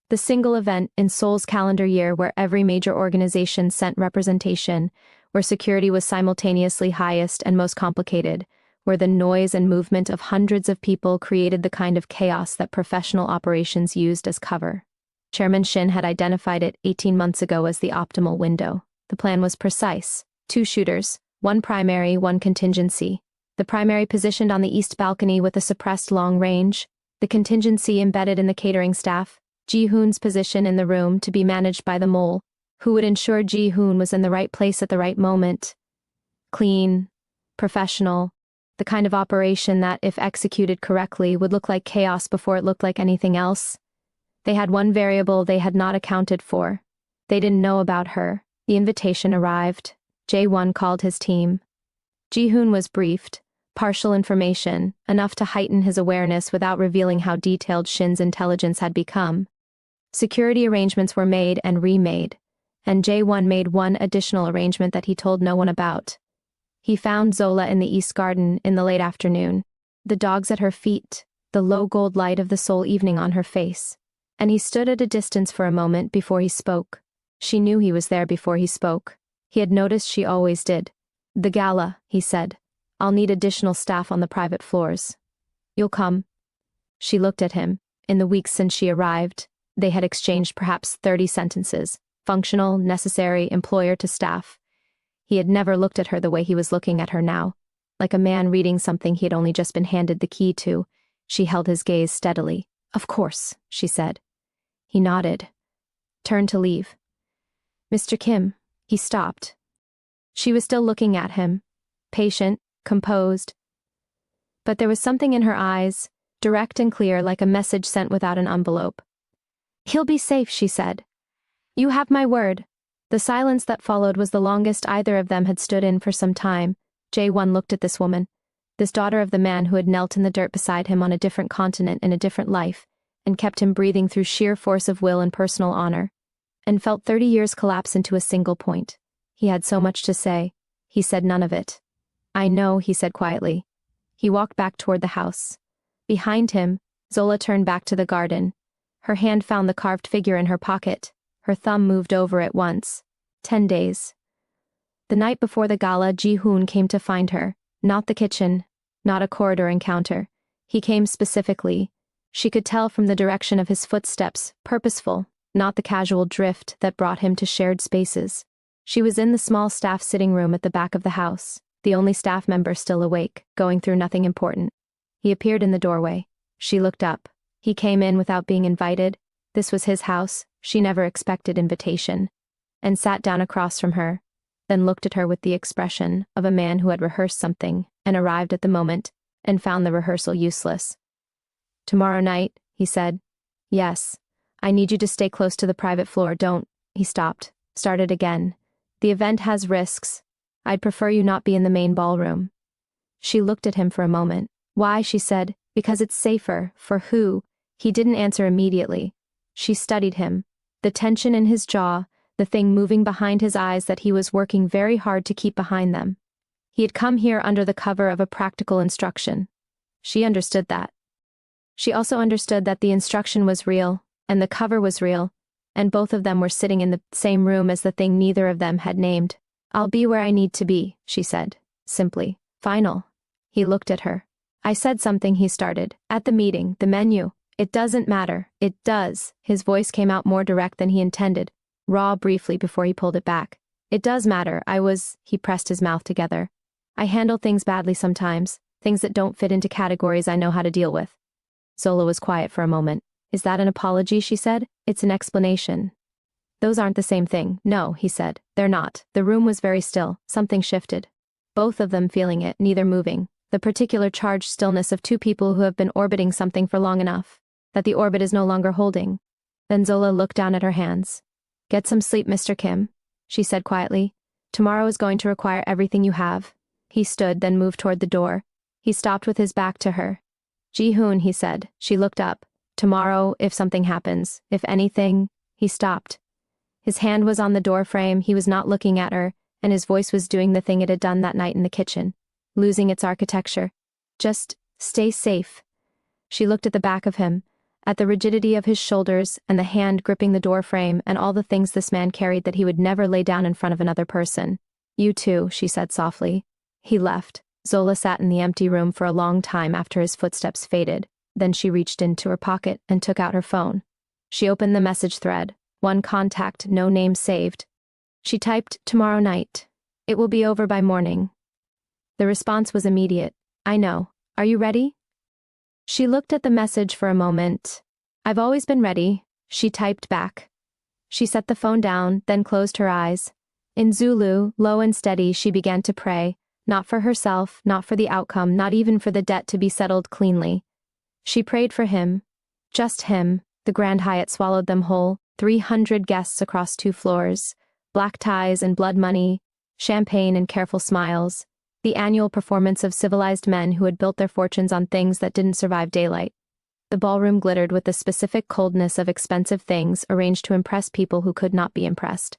The single event in Seoul's calendar year where every major organization sent representation, where security was simultaneously highest and most complicated, where the noise and movement of hundreds of people created the kind of chaos that professional operations used as cover. Chairman Shin had identified it 18 months ago as the optimal window. The plan was precise. 2 shooters, 1 primary, 1 contingency. The primary positioned on the east balcony with a suppressed long range, the contingency embedded in the catering staff, Ji-hoon's position in the room to be managed by the mole, who would ensure Ji-hoon was in the right place at the right moment. Clean, professional, the kind of operation that, if executed correctly, would look like chaos before it looked like anything else. They had one variable they had not accounted for. They didn't know about her. The invitation arrived. Jae-won called his team. Ji-hoon was briefed. Partial information, enough to heighten his awareness without revealing how detailed Shin's intelligence had become. Security arrangements were made and remade, and Jae-won made one additional arrangement that he told no one about. He found Zola in the East Garden in the late afternoon, the dogs at her feet, the low gold light of the Seoul evening on her face, and he stood at a distance for a moment before he spoke. She knew he was there before he spoke. He had noticed she always did. "The gala," he said. "I'll need additional staff on the private floors. You'll come?" She looked at him. In the weeks since she arrived, they had exchanged perhaps 30 sentences, functional, necessary, employer to staff. He had never looked at her the way he was looking at her now, like a man reading something he had only just been handed the key to. She held his gaze steadily. "Of course," she said. He nodded. Turned to leave. "Mr. Kim." He stopped. She was still looking at him, patient, composed. But there was something in her eyes, direct and clear like a message sent without an envelope. "He'll be safe," she said. "You have my word." The silence that followed was the longest either of them had stood in for some time. Jae-won looked at this woman, this daughter of the man who had knelt in the dirt beside him on a different continent in a different life, and kept him breathing through sheer force of will and personal honor, and felt 30 years collapse into a single point. He had so much to say. He said none of it. "I know," he said quietly. He walked back toward the house. Behind him, Zola turned back to the garden. Her hand found the carved figure in her pocket. Her thumb moved over it once. 10 days. The night before the gala, Ji-hoon came to find her. Not the kitchen, not a corridor encounter. He came specifically. She could tell from the direction of his footsteps, purposeful, not the casual drift that brought him to shared spaces. She was in the small staff sitting room at the back of the house, the only staff member still awake, going through nothing important. He appeared in the doorway. She looked up. He came in without being invited. This was his house. She never expected invitation. And sat down across from her, then looked at her with the expression of a man who had rehearsed something and arrived at the moment and found the rehearsal useless. "Tomorrow night," he said. "Yes. I need you to stay close to the private floor. Don't." He stopped, started again. "The event has risks. I'd prefer you not be in the main ballroom." She looked at him for a moment. "Why?" she said. "Because it's safer." "For who?" He didn't answer immediately. She studied him. The tension in his jaw, the thing moving behind his eyes that he was working very hard to keep behind them. He had come here under the cover of a practical instruction. She understood that. She also understood that the instruction was real, and the cover was real, and both of them were sitting in the same room as the thing neither of them had named. "I'll be where I need to be," she said, simply. "Final." He looked at her. "I said something," he started. "At the meeting, the menu. It doesn't matter." "It does." His voice came out more direct than he intended, raw briefly before he pulled it back. "It does matter. He pressed his mouth together. "I handle things badly sometimes, things that don't fit into categories I know how to deal with." Zola was quiet for a moment. "Is that an apology?" she said. "It's an explanation." "Those aren't the same thing." "No," he said. "They're not." The room was very still. Something shifted. Both of them feeling it, neither moving. The particular charged stillness of two people who have been orbiting something for long enough that the orbit is no longer holding. Then Zola looked down at her hands. "Get some sleep, Mr. Kim," she said quietly. "Tomorrow is going to require everything you have." He stood, then moved toward the door. He stopped with his back to her. "Ji-hoon," he said. She looked up. "Tomorrow, if something happens, if anything..." He stopped. His hand was on the door frame. He was not looking at her, and his voice was doing the thing it had done that night in the kitchen, losing its architecture. "Just stay safe." She looked at the back of him, at the rigidity of his shoulders and the hand gripping the door frame and all the things this man carried that he would never lay down in front of another person. "You too," she said softly. He left. Zola sat in the empty room for a long time after his footsteps faded. Then she reached into her pocket and took out her phone. She opened the message thread. One contact, no name saved. She typed, "Tomorrow night. It will be over by morning." The response was immediate. "I know. Are you ready?" She looked at the message for a moment. "I've always been ready." She typed back. She set the phone down, then closed her eyes. In Zulu, low and steady, she began to pray, not for herself, not for the outcome, not even for the debt to be settled cleanly. She prayed for him. Just him. The Grand Hyatt swallowed them whole, 300 guests across 2 floors, black ties and blood money, champagne and careful smiles, the annual performance of civilized men who had built their fortunes on things that didn't survive daylight. The ballroom glittered with the specific coldness of expensive things arranged to impress people who could not be impressed.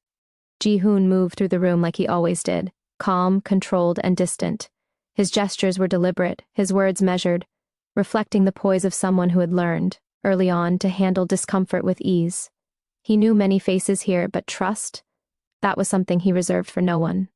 Ji-hoon moved through the room like he always did, calm, controlled, and distant. His gestures were deliberate, his words measured, reflecting the poise of someone who had learned, early on, to handle discomfort with ease. He knew many faces here, but trust? That was something he reserved for no one.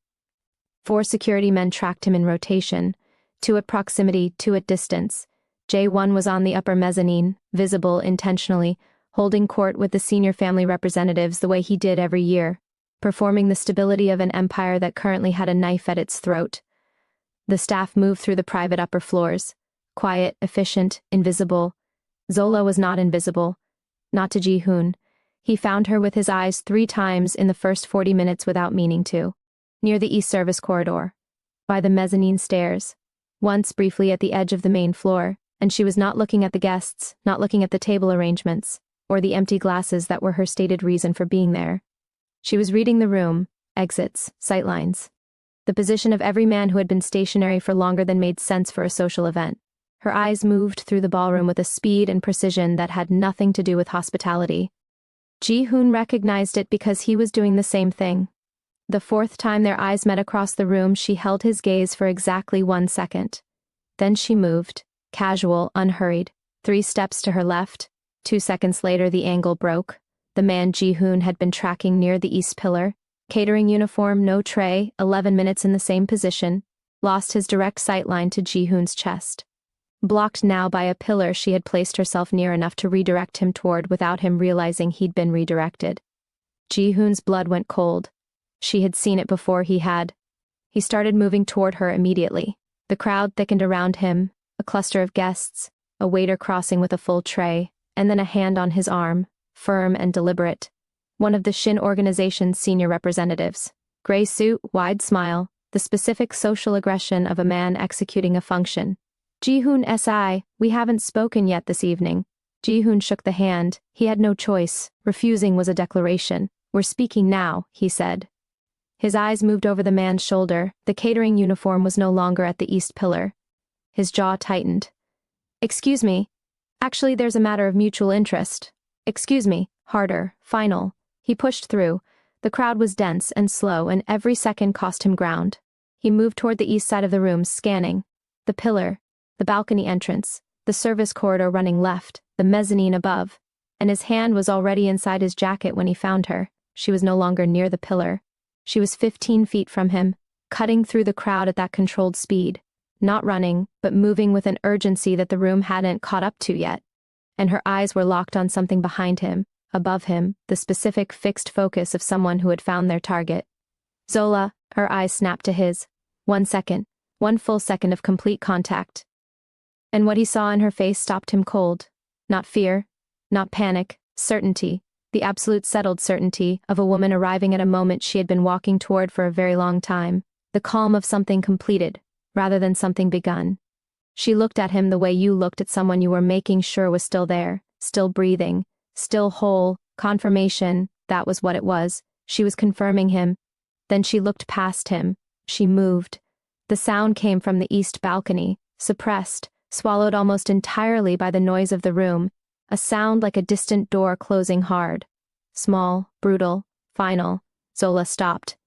4 security men tracked him in rotation, 2 at proximity, 2 at distance. J1 was on the upper mezzanine, visible intentionally, holding court with the senior family representatives the way he did every year, performing the stability of an empire that currently had a knife at its throat. The staff moved through the private upper floors. Quiet, efficient, invisible. Zola was not invisible. Not to Ji-hoon. He found her with his eyes 3 times in the first 40 minutes without meaning to. Near the East Service corridor. By the mezzanine stairs. Once briefly at the edge of the main floor, and she was not looking at the guests, not looking at the table arrangements, or the empty glasses that were her stated reason for being there. She was reading the room, exits, sightlines. The position of every man who had been stationary for longer than made sense for a social event. Her eyes moved through the ballroom with a speed and precision that had nothing to do with hospitality. Ji-hoon recognized it because he was doing the same thing. The 4th time their eyes met across the room, she held his gaze for exactly 1 second. Then she moved, casual, unhurried, 3 steps to her left. 2 seconds later the angle broke. The man Ji-hoon had been tracking near the east pillar, catering uniform, no tray, 11 minutes in the same position, lost his direct sightline to Ji-hoon's chest. Blocked now by a pillar she had placed herself near enough to redirect him toward without him realizing he'd been redirected. Ji-hoon's blood went cold. She had seen it before he had. He started moving toward her immediately. The crowd thickened around him, a cluster of guests, a waiter crossing with a full tray, and then a hand on his arm, firm and deliberate. One of the Shin organization's senior representatives. Gray suit, wide smile, the specific social aggression of a man executing a function. Ji-hoon SI, we haven't spoken yet this evening. Ji-hoon shook the hand. He had no choice. Refusing was a declaration. We're speaking now, he said. His eyes moved over the man's shoulder. The catering uniform was no longer at the east pillar. His jaw tightened. Excuse me. Actually, there's a matter of mutual interest. Excuse me. Harder. Final. He pushed through. The crowd was dense and slow, and every second cost him ground. He moved toward the east side of the room, scanning. The pillar. The balcony entrance. The service corridor running left. The mezzanine above. And his hand was already inside his jacket when he found her. She was no longer near the pillar. She was 15 feet from him, cutting through the crowd at that controlled speed. Not running, but moving with an urgency that the room hadn't caught up to yet. And her eyes were locked on something behind him, above him, the specific fixed focus of someone who had found their target. Zola, her eyes snapped to his. 1 second. 1 full second of complete contact. And what he saw in her face stopped him cold. Not fear, not panic, certainty. The absolute settled certainty of a woman arriving at a moment she had been walking toward for a very long time. The calm of something completed, rather than something begun. She looked at him the way you looked at someone you were making sure was still there, still breathing, still whole. Confirmation, that was what it was. She was confirming him. Then she looked past him. She moved. The sound came from the east balcony, suppressed, swallowed almost entirely by the noise of the room, a sound like a distant door closing hard. Small, brutal, final. Zola stopped.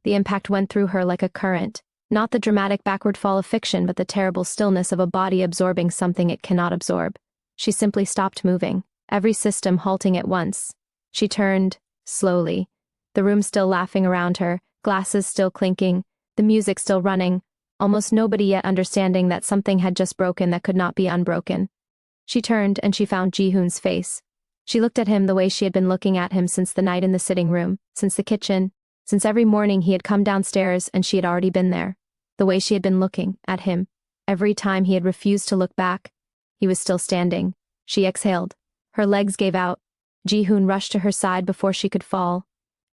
The impact went through her like a current, not the dramatic backward fall of fiction but the terrible stillness of a body absorbing something it cannot absorb. She simply stopped moving, every system halting at once. She turned, slowly. The room still laughing around her, glasses still clinking, the music still running, almost nobody yet understanding that something had just broken that could not be unbroken. She turned and she found Ji-hoon's face. She looked at him the way she had been looking at him since the night in the sitting room, since the kitchen, since every morning he had come downstairs and she had already been there. The way she had been looking at him. Every time he had refused to look back, he was still standing. She exhaled. Her legs gave out. Ji-hoon rushed to her side before she could fall.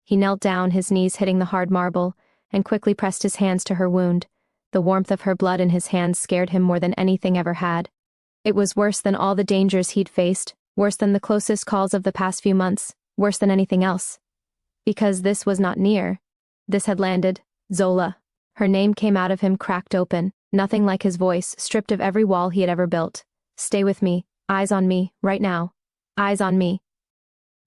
He knelt down, his knees hitting the hard marble, and quickly pressed his hands to her wound. The warmth of her blood in his hands scared him more than anything ever had. It was worse than all the dangers he'd faced, worse than the closest calls of the past few months, worse than anything else. Because this was not near. This had landed. Zola. Her name came out of him cracked open, nothing like his voice, stripped of every wall he had ever built. Stay with me, eyes on me, right now. Eyes on me.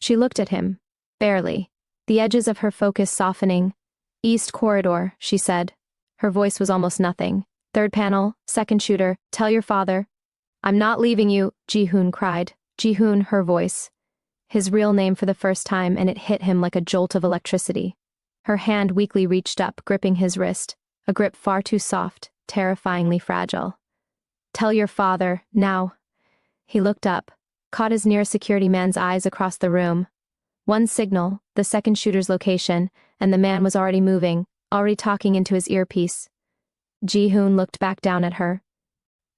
She looked at him. Barely. The edges of her focus softening. East corridor, she said. Her voice was almost nothing. Third panel, second shooter, tell your father. I'm not leaving you, Ji-hoon cried. Ji-hoon, her voice. His real name for the first time, and it hit him like a jolt of electricity. Her hand weakly reached up, gripping his wrist, a grip far too soft, terrifyingly fragile. Tell your father, now. He looked up, caught his near security man's eyes across the room. One signal, the second shooter's location, and the man was already moving, already talking into his earpiece. Ji-hoon looked back down at her.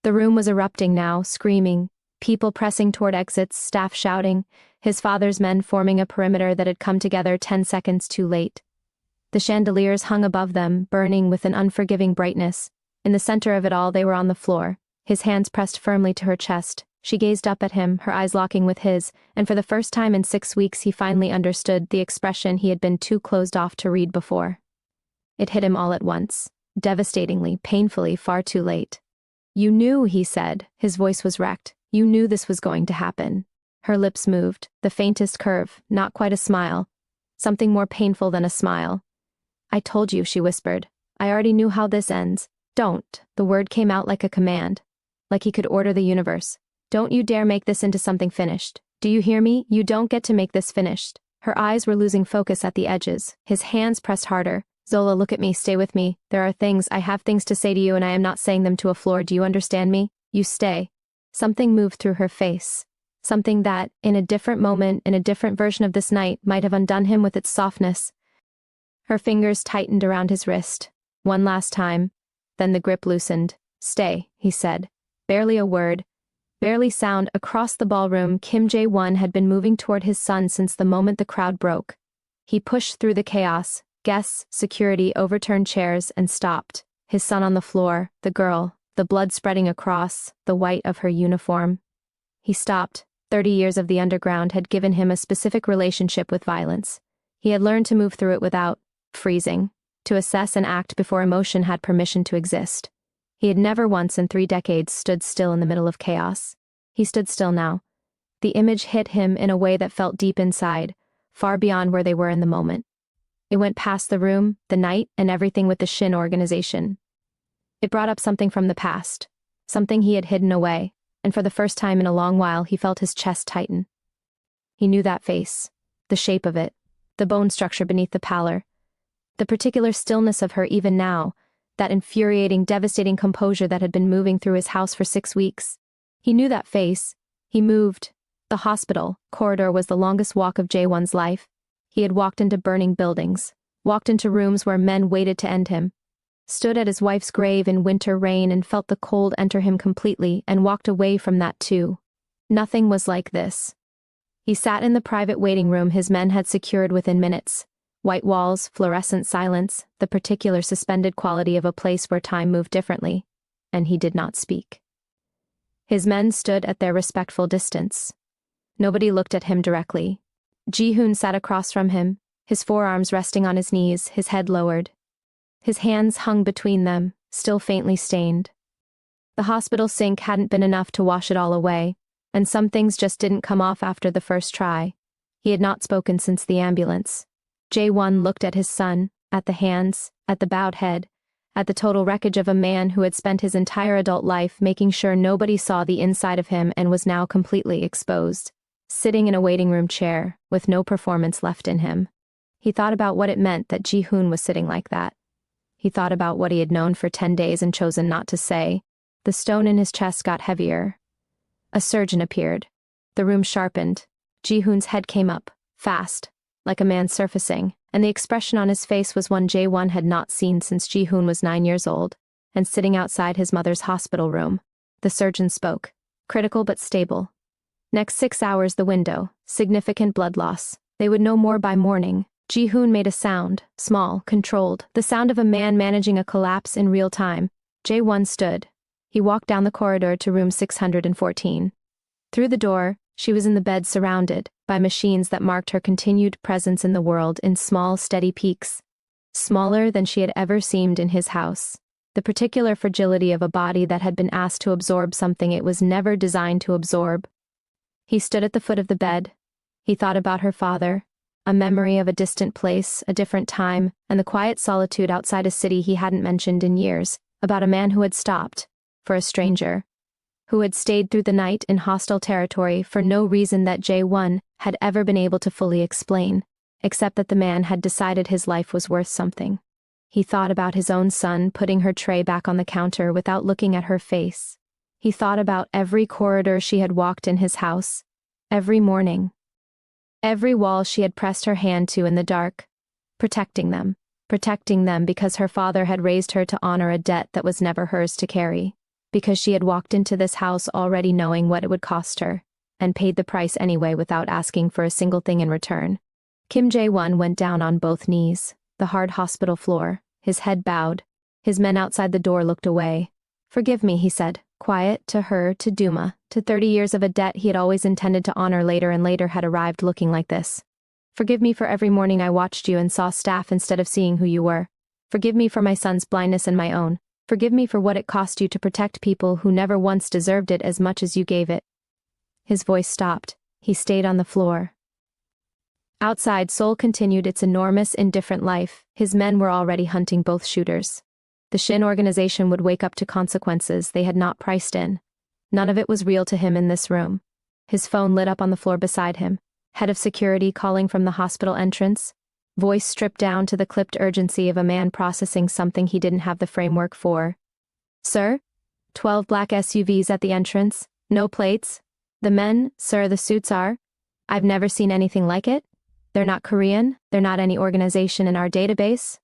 The room was erupting now, screaming, people pressing toward exits, staff shouting, his father's men forming a perimeter that had come together 10 seconds too late. The chandeliers hung above them, burning with an unforgiving brightness. In the center of it all they were on the floor, his hands pressed firmly to her chest. She gazed up at him, her eyes locking with his, and for the first time in 6 weeks he finally understood the expression he had been too closed off to read before. It hit him all at once, devastatingly, painfully, far too late. You knew, he said, his voice was wrecked. You knew this was going to happen. Her lips moved, the faintest curve, not quite a smile. Something more painful than a smile. I told you, she whispered. I already knew how this ends. Don't. The word came out like a command. Like he could order the universe. Don't you dare make this into something finished. Do you hear me? You don't get to make this finished. Her eyes were losing focus at the edges. His hands pressed harder. Zola, look at me, stay with me. I have things to say to you and I am not saying them to a floor. Do you understand me? You stay. Something moved through her face. Something that, in a different moment, in a different version of this night, might have undone him with its softness. Her fingers tightened around his wrist. One last time. Then the grip loosened. Stay, he said. Barely a word. Barely sound. Across the ballroom, Kim Jae-won had been moving toward his son since the moment the crowd broke. He pushed through the chaos. Guests, security, overturned chairs, and stopped. His son on the floor, the girl, the blood spreading across, the white of her uniform. He stopped. 30 years of the underground had given him a specific relationship with violence. He had learned to move through it without freezing, to assess and act before emotion had permission to exist. He had never once in 3 decades stood still in the middle of chaos. He stood still now. The image hit him in a way that felt deep inside, far beyond where they were in the moment. It went past the room, the night, and everything with the Shin organization. It brought up something from the past, something he had hidden away, and for the first time in a long while he felt his chest tighten. He knew that face, the shape of it, the bone structure beneath the pallor, the particular stillness of her even now, that infuriating, devastating composure that had been moving through his house for 6 weeks. He knew that face. He moved. The hospital corridor was the longest walk of Jae-won's life. He had walked into burning buildings, walked into rooms where men waited to end him, stood at his wife's grave in winter rain and felt the cold enter him completely and walked away from that too. Nothing was like this. He sat in the private waiting room his men had secured within minutes. White walls, fluorescent silence, the particular suspended quality of a place where time moved differently, and he did not speak. His men stood at their respectful distance. Nobody looked at him directly. Ji-hoon sat across from him, his forearms resting on his knees, his head lowered. His hands hung between them, still faintly stained. The hospital sink hadn't been enough to wash it all away, and some things just didn't come off after the first try. He had not spoken since the ambulance. Jae-won looked at his son, at the hands, at the bowed head, at the total wreckage of a man who had spent his entire adult life making sure nobody saw the inside of him and was now completely exposed, sitting in a waiting room chair, with no performance left in him. He thought about what it meant that Ji-hoon was sitting like that. He thought about what he had known for 10 days and chosen not to say. The stone in his chest got heavier. A surgeon appeared. The room sharpened. Ji-hoon's head came up, fast, like a man surfacing, and the expression on his face was one Jae-won had not seen since Ji-hoon was 9 years old, and sitting outside his mother's hospital room. The surgeon spoke, critical but stable. Next 6 hours the window, significant blood loss. They would know more by morning. Ji-hoon made a sound, small, controlled, the sound of a man managing a collapse in real time. Jae-won stood. He walked down the corridor to room 614. Through the door, she was in the bed surrounded by machines that marked her continued presence in the world in small, steady peaks. Smaller than she had ever seemed in his house. The particular fragility of a body that had been asked to absorb something it was never designed to absorb. He stood at the foot of the bed. He thought about her father, a memory of a distant place, a different time, and the quiet solitude outside a city he hadn't mentioned in years, about a man who had stopped, for a stranger, who had stayed through the night in hostile territory for no reason that Jae-won had ever been able to fully explain, except that the man had decided his life was worth something. He thought about his own son putting her tray back on the counter without looking at her face. He thought about every corridor she had walked in his house, every morning. Every wall she had pressed her hand to in the dark, protecting them because her father had raised her to honor a debt that was never hers to carry, because she had walked into this house already knowing what it would cost her, and paid the price anyway without asking for a single thing in return. Kim Jae-won went down on both knees, the hard hospital floor, his head bowed. His men outside the door looked away. "Forgive me," he said, quiet, to her, to Duma, to 30 years of a debt he had always intended to honor later and later had arrived looking like this. "Forgive me for every morning I watched you and saw staff instead of seeing who you were. Forgive me for my son's blindness and my own. Forgive me for what it cost you to protect people who never once deserved it as much as you gave it." His voice stopped. He stayed on the floor. Outside, Seoul continued its enormous, indifferent life. His men were already hunting both shooters. The Shin organization would wake up to consequences they had not priced in. None of it was real to him in this room. His phone lit up on the floor beside him. Head of security calling from the hospital entrance. Voice stripped down to the clipped urgency of a man processing something he didn't have the framework for. "Sir? 12 black SUVs at the entrance. No plates. The men, sir, the suits are. I've never seen anything like it. They're not Korean. They're not any organization in our database."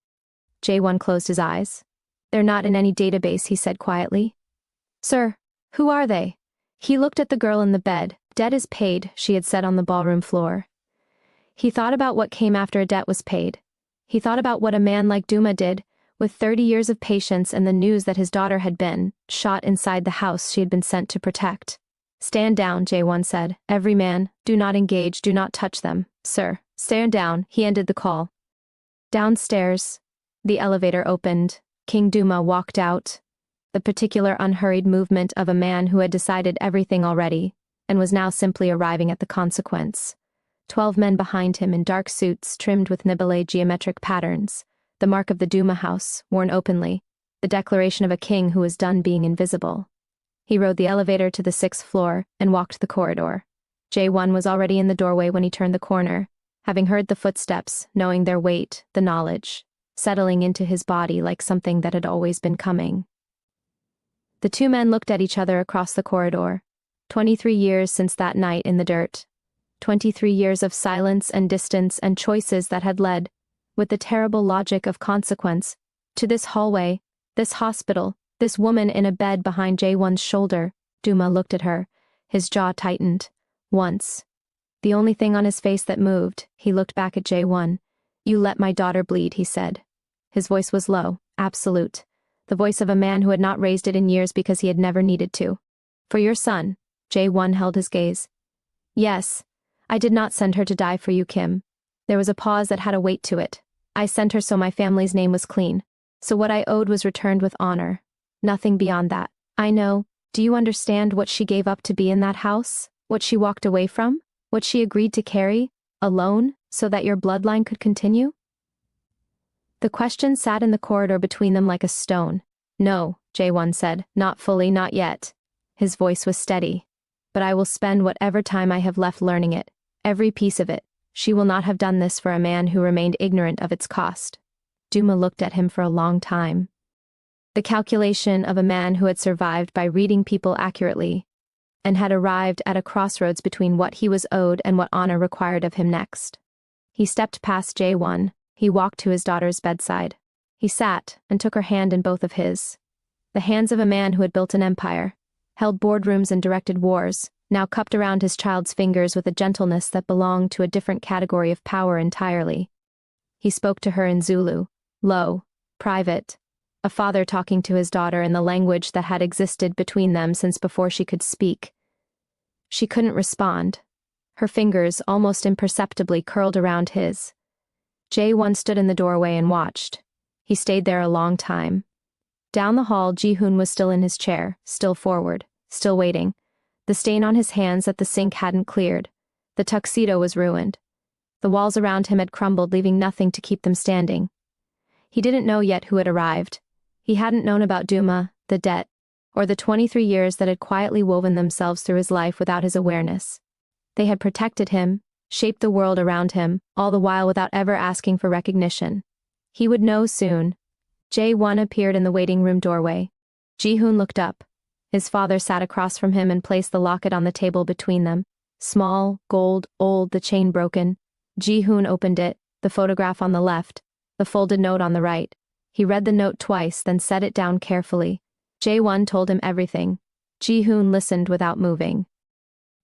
Jae-won closed his eyes. "They're not in any database," he said quietly. "Sir, who are they?" He looked at the girl in the bed. "Debt is paid," she had said on the ballroom floor. He thought about what came after a debt was paid. He thought about what a man like Duma did, with 30 years of patience and the news that his daughter had been shot inside the house she had been sent to protect. "Stand down," Jae-won said. "Every man, do not engage, do not touch them. Sir, stand down." He ended the call. Downstairs, the elevator opened. King Duma walked out, the particular unhurried movement of a man who had decided everything already, and was now simply arriving at the consequence. 12 men behind him in dark suits trimmed with Nibelay geometric patterns, the mark of the Duma house, worn openly, the declaration of a king who was done being invisible. He rode the elevator to the 6th floor and walked the corridor. Jae-won was already in the doorway when he turned the corner, having heard the footsteps, knowing their weight, the knowledge, settling into his body like something that had always been coming. The two men looked at each other across the corridor. 23 years since that night in the dirt. 23 years of silence and distance and choices that had led, with the terrible logic of consequence, to this hallway, this hospital, this woman in a bed behind Jae-won's shoulder. Duma looked at her. His jaw tightened. Once. The only thing on his face that moved, he looked back at Jae-won. "You let my daughter bleed," he said. His voice was low, absolute. The voice of a man who had not raised it in years because he had never needed to. "For your son." Jae-won held his gaze. "Yes. I did not send her to die for you, Kim. There was a pause that had a weight to it. I sent her so my family's name was clean. So what I owed was returned with honor. Nothing beyond that. I know. Do you understand what she gave up to be in that house? What she walked away from? What she agreed to carry, alone, so that your bloodline could continue?" The question sat in the corridor between them like a stone. "No," Jae-won said, "not fully, not yet." His voice was steady. "But I will spend whatever time I have left learning it, every piece of it. She will not have done this for a man who remained ignorant of its cost." Duma looked at him for a long time. The calculation of a man who had survived by reading people accurately, and had arrived at a crossroads between what he was owed and what honor required of him next. He stepped past Jae-won. He walked to his daughter's bedside. He sat and took her hand in both of his. The hands of a man who had built an empire, held boardrooms and directed wars, now cupped around his child's fingers with a gentleness that belonged to a different category of power entirely. He spoke to her in Zulu, low, private, a father talking to his daughter in the language that had existed between them since before she could speak. She couldn't respond. Her fingers, almost imperceptibly, curled around his. Jae-won stood in the doorway and watched. He stayed there a long time. Down the hall, Ji-hoon was still in his chair, still forward, still waiting. The stain on his hands at the sink hadn't cleared. The tuxedo was ruined. The walls around him had crumbled, leaving nothing to keep them standing. He didn't know yet who had arrived. He hadn't known about Duma, the debt, or the 23 years that had quietly woven themselves through his life without his awareness. They had protected him, shaped the world around him, all the while without ever asking for recognition. He would know soon. Jae-won appeared in the waiting room doorway. Ji-hoon looked up. His father sat across from him and placed the locket on the table between them. Small, gold, old, the chain broken. Ji-hoon opened it, the photograph on the left, the folded note on the right. He read the note twice, then set it down carefully. Jae-won told him everything. Ji-hoon listened without moving.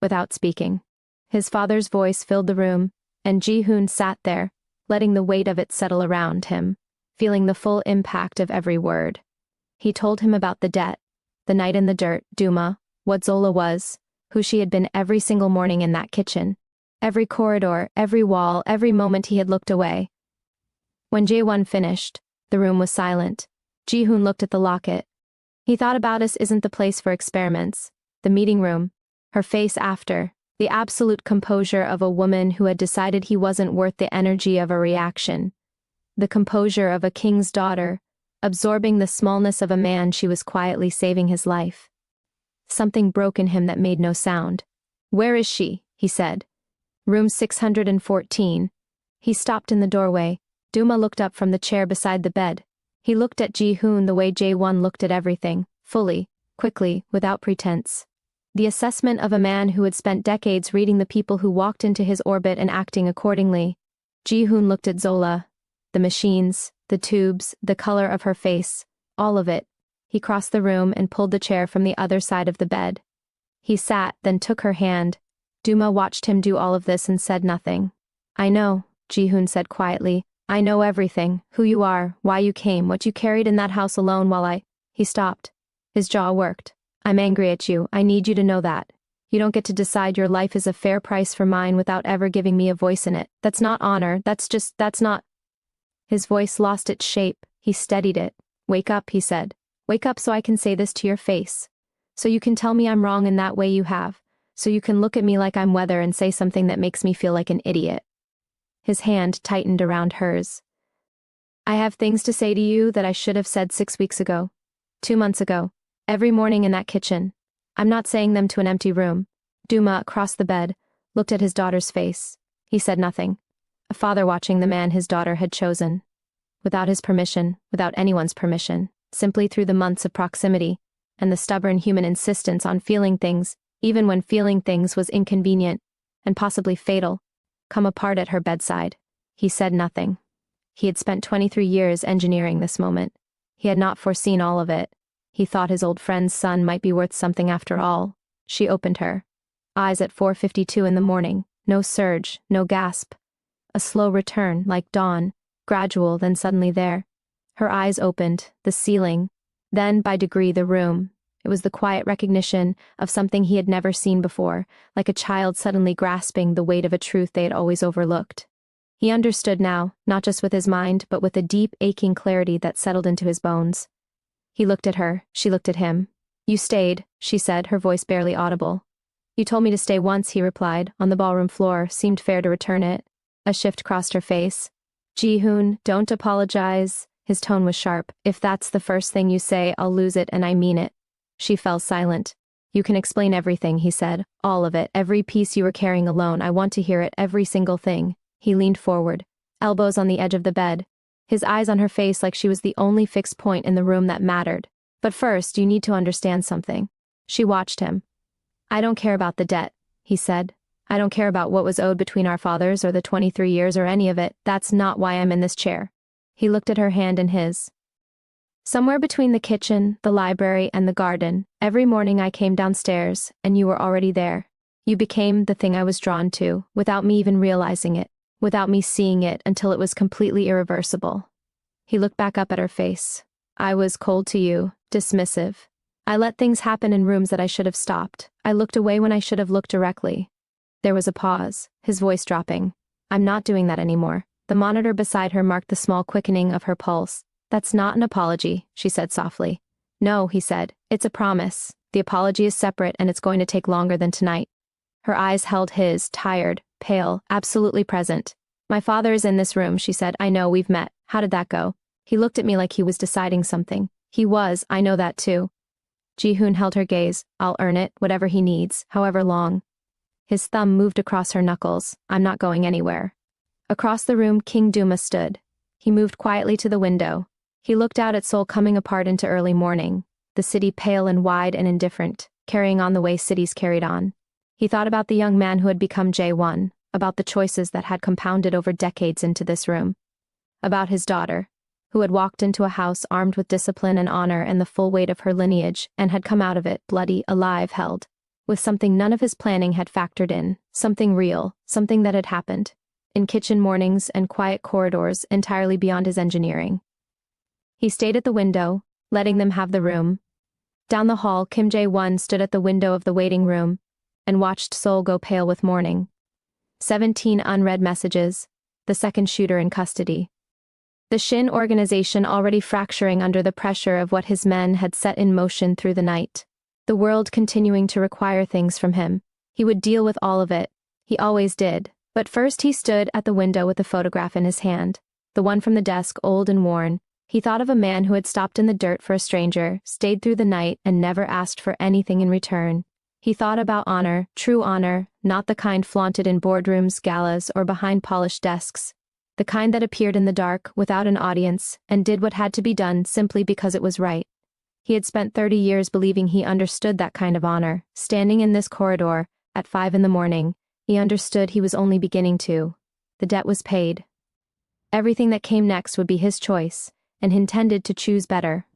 Without speaking. His father's voice filled the room, and Ji-hoon sat there, letting the weight of it settle around him, feeling the full impact of every word. He told him about the debt, the night in the dirt, Duma, what Zola was, who she had been every single morning in that kitchen. Every corridor, every wall, every moment he had looked away. When Jae-won finished, the room was silent. Ji-hoon looked at the locket. He thought about us isn't the place for experiments. The meeting room, her face after, the absolute composure of a woman who had decided he wasn't worth the energy of a reaction. The composure of a king's daughter, absorbing the smallness of a man she was quietly saving his life. Something broke in him that made no sound. "Where is she?" he said. "Room 614. He stopped in the doorway. Duma looked up from the chair beside the bed. He looked at Ji-hoon the way Jae-won looked at everything, fully, quickly, without pretense. The assessment of a man who had spent decades reading the people who walked into his orbit and acting accordingly. Ji-hoon looked at Zola. The machines, the tubes, the color of her face, all of it. He crossed the room and pulled the chair from the other side of the bed. He sat, then took her hand. Duma watched him do all of this and said nothing. "I know," Ji-hoon said quietly. "I know everything, who you are, why you came, what you carried in that house alone while I—" He stopped. His jaw worked. "I'm angry at you, I need you to know that. You don't get to decide your life is a fair price for mine without ever giving me a voice in it. That's not honor, that's not—" His voice lost its shape. He steadied it. "Wake up," he said. "Wake up so I can say this to your face. So you can tell me I'm wrong in that way you have. So you can look at me like I'm weather and say something that makes me feel like an idiot." His hand tightened around hers. "I have things to say to you that I should have said 6 weeks ago. 2 months ago. Every morning in that kitchen. I'm not saying them to an empty room." Duma, across the bed, looked at his daughter's face. He said nothing. A father watching the man his daughter had chosen. Without his permission, without anyone's permission, simply through the months of proximity, and the stubborn human insistence on feeling things, even when feeling things was inconvenient, and possibly fatal, come apart at her bedside. He said nothing. He had spent 23 years engineering this moment. He had not foreseen all of it. He thought his old friend's son might be worth something after all. She opened her eyes at 4:52 in the morning. No surge, no gasp. A slow return, like dawn, gradual, then suddenly there. Her eyes opened, the ceiling, then by degree the room. It was the quiet recognition of something he had never seen before, like a child suddenly grasping the weight of a truth they had always overlooked. He understood now, not just with his mind, but with a deep, aching clarity that settled into his bones. He looked at her, she looked at him. "You stayed," she said, her voice barely audible. "You told me to stay once," he replied, on the ballroom floor, seemed fair to return it. A shift crossed her face. "Ji-hoon, don't apologize." His tone was sharp. "If that's the first thing you say, I'll lose it, and I mean it." She fell silent. "You can explain everything," he said. "All of it, every piece you were carrying alone. I want to hear it, every single thing." He leaned forward, elbows on the edge of the bed, his eyes on her face like she was the only fixed point in the room that mattered. "But first, you need to understand something." She watched him. "I don't care about the debt," he said. "I don't care about what was owed between our fathers or the 23 years or any of it. That's not why I'm in this chair." He looked at her hand in his. "Somewhere between the kitchen, the library, and the garden, every morning I came downstairs, and you were already there. You became the thing I was drawn to, without me even realizing it, without me seeing it until it was completely irreversible. He looked back up at her face. I was cold to you, dismissive. I let things happen in rooms that I should have stopped. I looked away when I should have looked directly. There was a pause, his voice dropping. I'm not doing that anymore. The monitor beside her marked the small quickening of her pulse. That's not an apology, she said softly. No, he said. It's a promise. The apology is separate and it's going to take longer than tonight. Her eyes held his, tired, pale, absolutely present. My father is in this room, she said. I know, we've met. How did that go? He looked at me like he was deciding something. He was, I know that too. Ji-hoon held her gaze. I'll earn it, whatever he needs, however long. His thumb moved across her knuckles. I'm not going anywhere. Across the room, King Duma stood. He moved quietly to the window. He looked out at Seoul coming apart into early morning, the city pale and wide and indifferent, carrying on the way cities carried on. He thought about the young man who had become J1, about the choices that had compounded over decades into this room, about his daughter, who had walked into a house armed with discipline and honor and the full weight of her lineage and had come out of it, bloody, alive, held, with something none of his planning had factored in, something real, something that had happened, in kitchen mornings and quiet corridors entirely beyond his engineering. He stayed at the window, letting them have the room. Down the hall, Kim Jae-won stood at the window of the waiting room and watched Seoul go pale with mourning. 17 unread messages, the second shooter in custody. The Shin organization already fracturing under the pressure of what his men had set in motion through the night. The world continuing to require things from him. He would deal with all of it. He always did. But first he stood at the window with a photograph in his hand. The one from the desk, old and worn. He thought of a man who had stopped in the dirt for a stranger, stayed through the night, and never asked for anything in return. He thought about honor, true honor, not the kind flaunted in boardrooms, galas, or behind polished desks. The kind that appeared in the dark, without an audience, and did what had to be done simply because it was right. He had spent 30 years believing he understood that kind of honor. Standing in this corridor, at 5 a.m, he understood he was only beginning to. The debt was paid. Everything that came next would be his choice, and he intended to choose better.